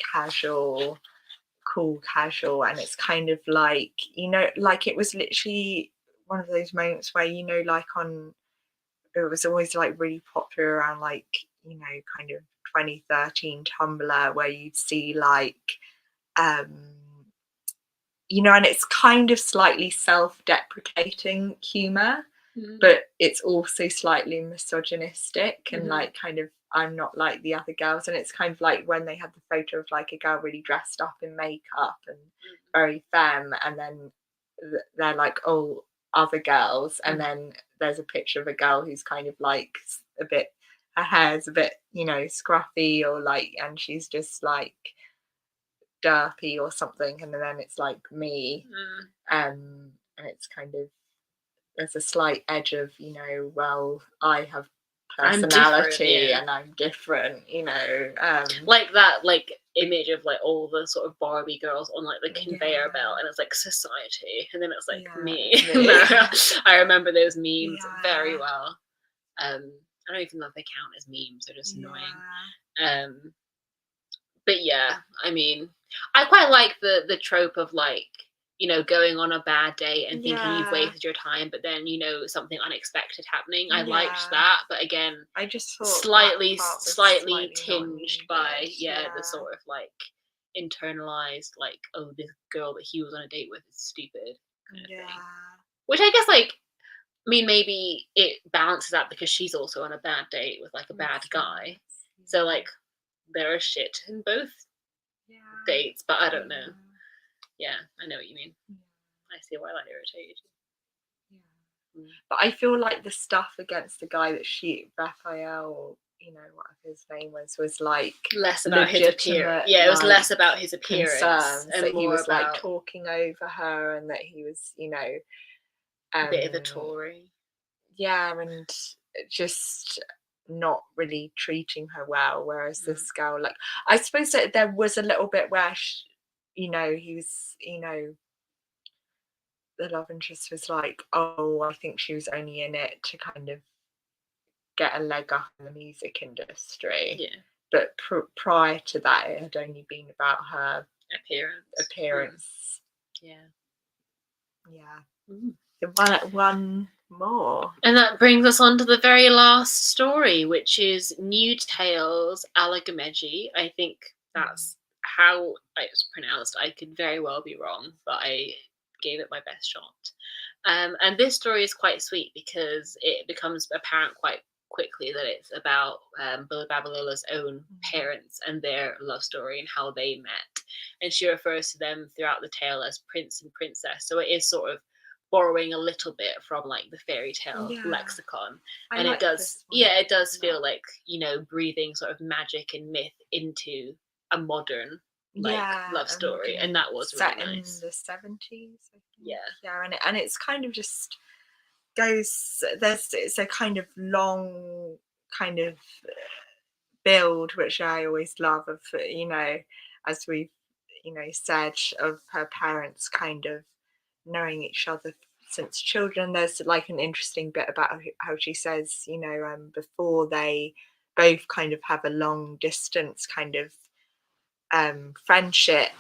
cool casual, and it's kind of like, like it was literally one of those moments where, like it was always like really popular around like, kind of 2013 Tumblr, where you'd see like, and it's kind of slightly self-deprecating humor, but it's also slightly misogynistic and like kind of I'm not like the other girls. And it's kind of like when they had the photo of like a girl really dressed up in makeup and very femme, and then they're like, oh, other girls, and then there's a picture of a girl who's kind of like a bit, her hair's a bit, you know, scruffy, or like, and she's just like derpy or something, and then it's like me, and it's kind of, there's a slight edge of, you know, well, I have personality and I'm different, you know, like that, like image of like all the sort of Barbie girls on like the conveyor belt, and it's like society, and then it's like me. I remember those memes very well. I don't even know if they count as memes, they're just annoying. But yeah, I mean, I quite like the trope of like, you know, going on a bad day and thinking you've wasted your time, but then, you know, something unexpected happening. I liked that, but again, I just thought slightly tinged by the sort of like internalized, like, oh, this girl that he was on a date with is stupid kind of thing. Which I guess, like, I mean, maybe it balances out because she's also on a bad date with like a bad guy. So like there is shit in both dates, but I don't know. Yeah, I know what you mean. I see why that irritated you. But I feel like the stuff against the guy that Raphael, or you know, whatever his name was like less about his appearance. Yeah, it was less about his appearance and that more he was about like talking over her, and that he was, you know, a bit of a Tory. Yeah, and just not really treating her well. Whereas this girl, like, I suppose that there was a little bit where, you know, he was, you know, the love interest was like, oh, I think she was only in it to kind of get a leg up in the music industry. Yeah. But prior to that, it had only been about her appearance. Yeah. One more. And that brings us on to the very last story, which is New Tales Alagameji. I think that's how it's pronounced. I could very well be wrong, but I gave it my best shot. And this story is quite sweet because it becomes apparent quite quickly that it's about Babalola's own parents and their love story and how they met. And she refers to them throughout the tale as prince and princess. So it is sort of borrowing a little bit from like the fairy tale lexicon. And it does feel like, you know, breathing sort of magic and myth into a modern love story, and that was set really nice. In the 70s, I think. And it's kind of just goes, it's a kind of long kind of build, which I always love, of, you know, as we've, you know, said, of her parents kind of knowing each other since children. There's like an interesting bit about how she says, you know, before they both kind of have a long distance kind of friendship,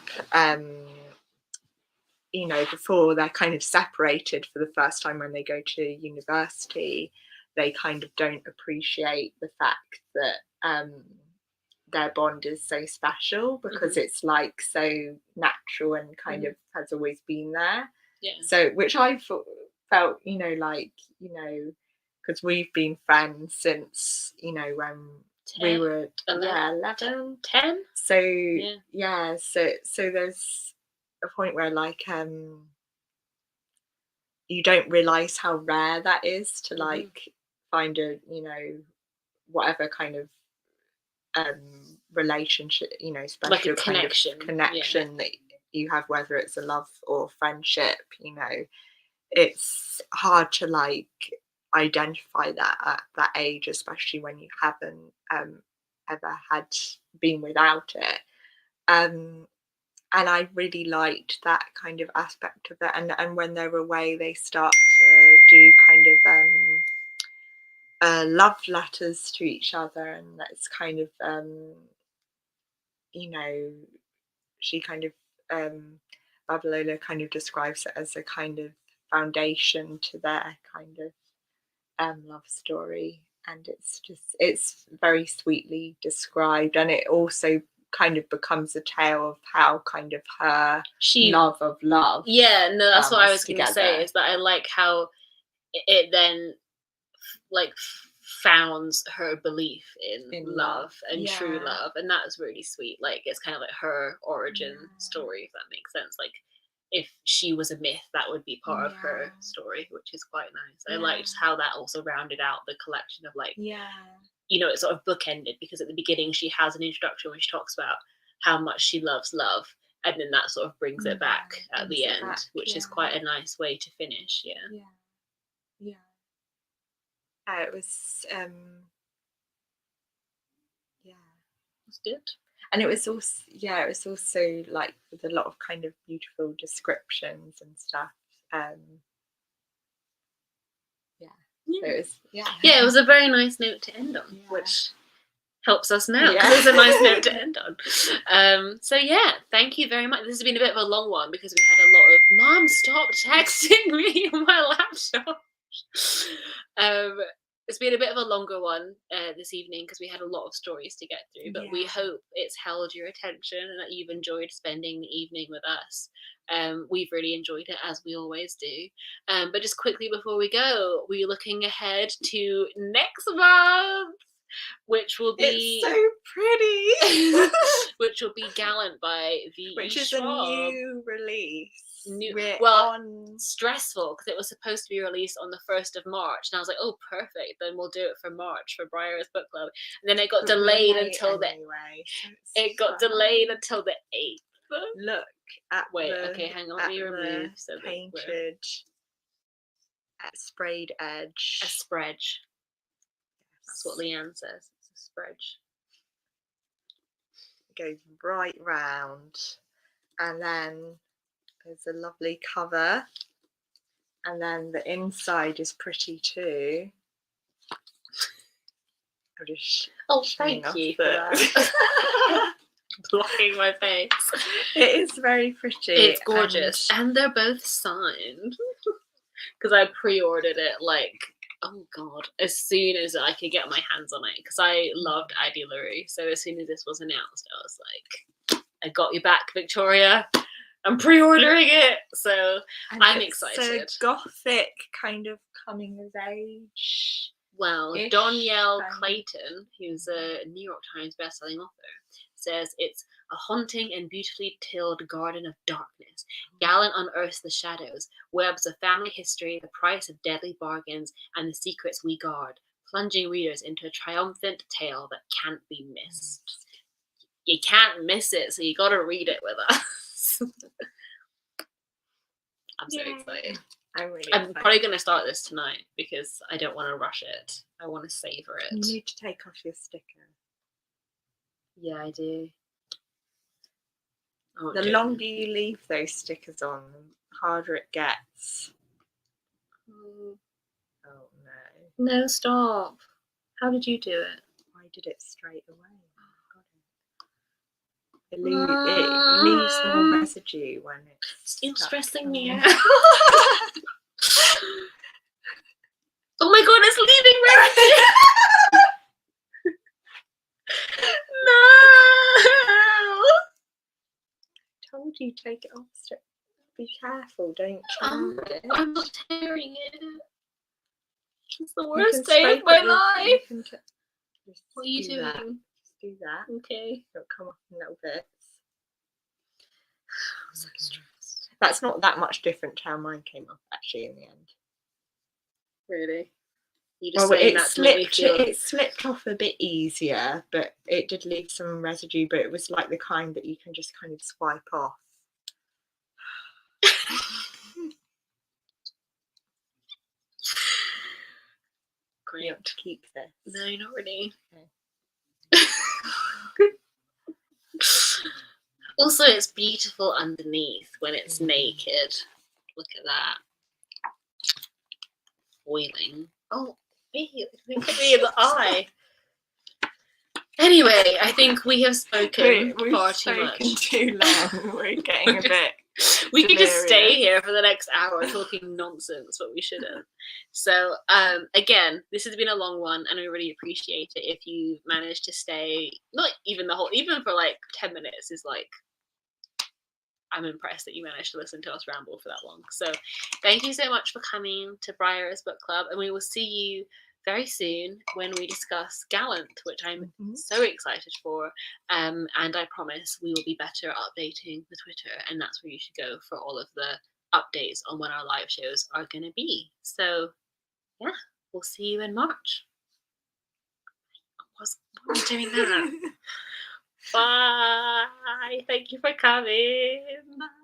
you know, before they're kind of separated for the first time when they go to university, they kind of don't appreciate the fact that their bond is so special, because it's like so natural and kind of has always been there. So, which I felt, you know, like, you know, because we've been friends since, you know, when 10, we were 11, 10. So so there's a point where like you don't realize how rare that is to like find a, you know, whatever kind of relationship, you know, special like a connection that you have, whether it's a love or friendship. You know, it's hard to like identify that at that age, especially when you haven't ever had been without it. And I really liked that kind of aspect of it. And when they're away, they start to do kind of love letters to each other, and that's kind of you know, she kind of Babalola kind of describes it as a kind of foundation to their kind of love story. And it's very sweetly described, and it also kind of becomes a tale of how kind of her love of love. Yeah, no, that's what I was going to say, is that I like how it then like founds her belief in love and true love, and that's really sweet. Like it's kind of like her origin story, if that makes sense. Like if she was a myth, that would be part of her story, which is quite nice. I liked how that also rounded out the collection of like, you know, it's sort of bookended, because at the beginning she has an introduction where she talks about how much she loves love, and then that sort of brings it back at the end, which is quite a nice way to finish. It was It's good. and it was also like with a lot of kind of beautiful descriptions and stuff. It was a very nice note to end on, which helps us now, because it's a nice note to end on. So yeah, thank you very much. This has been a bit of a long one because we had a lot of "Mom, stop texting me on my laptop." It's been a bit of a longer one this evening because we had a lot of stories to get through, but we hope it's held your attention and that you've enjoyed spending the evening with us. We've really enjoyed it, as we always do. But just quickly before we go, we're looking ahead to next month, which will be so pretty. which will be Gallant by V. Which is Schwab. a new release. Stressful because it was supposed to be released on the 1st of March, and I was like, oh, perfect, then we'll do it for March for Briar's book club, and then it got delayed until the 8th. Look at hang on, let me remove so painted sprayed edge. A spread. That's what Leanne says. It's a spread. It goes right round, and then there's a lovely cover, and then the inside is pretty too. Thank you for that. Blocking my face. It is very pretty. It's gorgeous, and they're both signed because I pre-ordered it like, oh god, as soon as I could get my hands on it, because I loved Addie LaRue. So as soon as this was announced, I was like, I got you back, Victoria. I'm pre-ordering it, so I'm excited. It's a gothic kind of coming of age. Well, Donielle Clayton, who's a New York Times bestselling author, says it's a haunting and beautifully tilled garden of darkness. Gallant unearths the shadows, webs of family history, the price of deadly bargains, and the secrets we guard, plunging readers into a triumphant tale that can't be missed. You can't miss it, so you gotta read it with us. I'm so excited. I'm probably going to start this tonight because I don't want to rush it. I want to savor it. You need to take off your sticker. Yeah, I do. The longer you leave those stickers on, the harder it gets. Oh no. No, stop. How did you do it? I did it straight away. It leaves more residue when it's still stressing me out. Oh my god, it's leaving residue. No. I told you take it off. Be careful, don't tear it. I'm not tearing it. It's the worst day of my life. What are you doing? Just do that. Okay. It'll come off in little bits. I'm so stressed. That's not that much different to how mine came off actually in the end. Really? You just saying that to make me feel... It slipped off a bit easier, but it did leave some residue, but it was like the kind that you can just kind of swipe off. Great. You have to keep this. No, not really. Okay. Also, it's beautiful underneath when it's naked. Look at that. Oiling. Oh, it hit me in the eye. Anyway, I think we have spoken far too much. Too long. We're getting a bit. We could just stay here for the next hour talking nonsense, but we shouldn't. So, again, this has been a long one, and I really appreciate it if you managed to stay. Not even the whole, even for like 10 minutes is like I'm impressed that you managed to listen to us ramble for that long. So thank you so much for coming to Briar's Book Club, and we will see you very soon when we discuss Gallant, which I'm so excited for. And I promise we will be better updating the Twitter, and that's where you should go for all of the updates on when our live shows are going to be. So yeah, we'll see you in March. What are we doing that? Bye. Thank you for coming. Bye.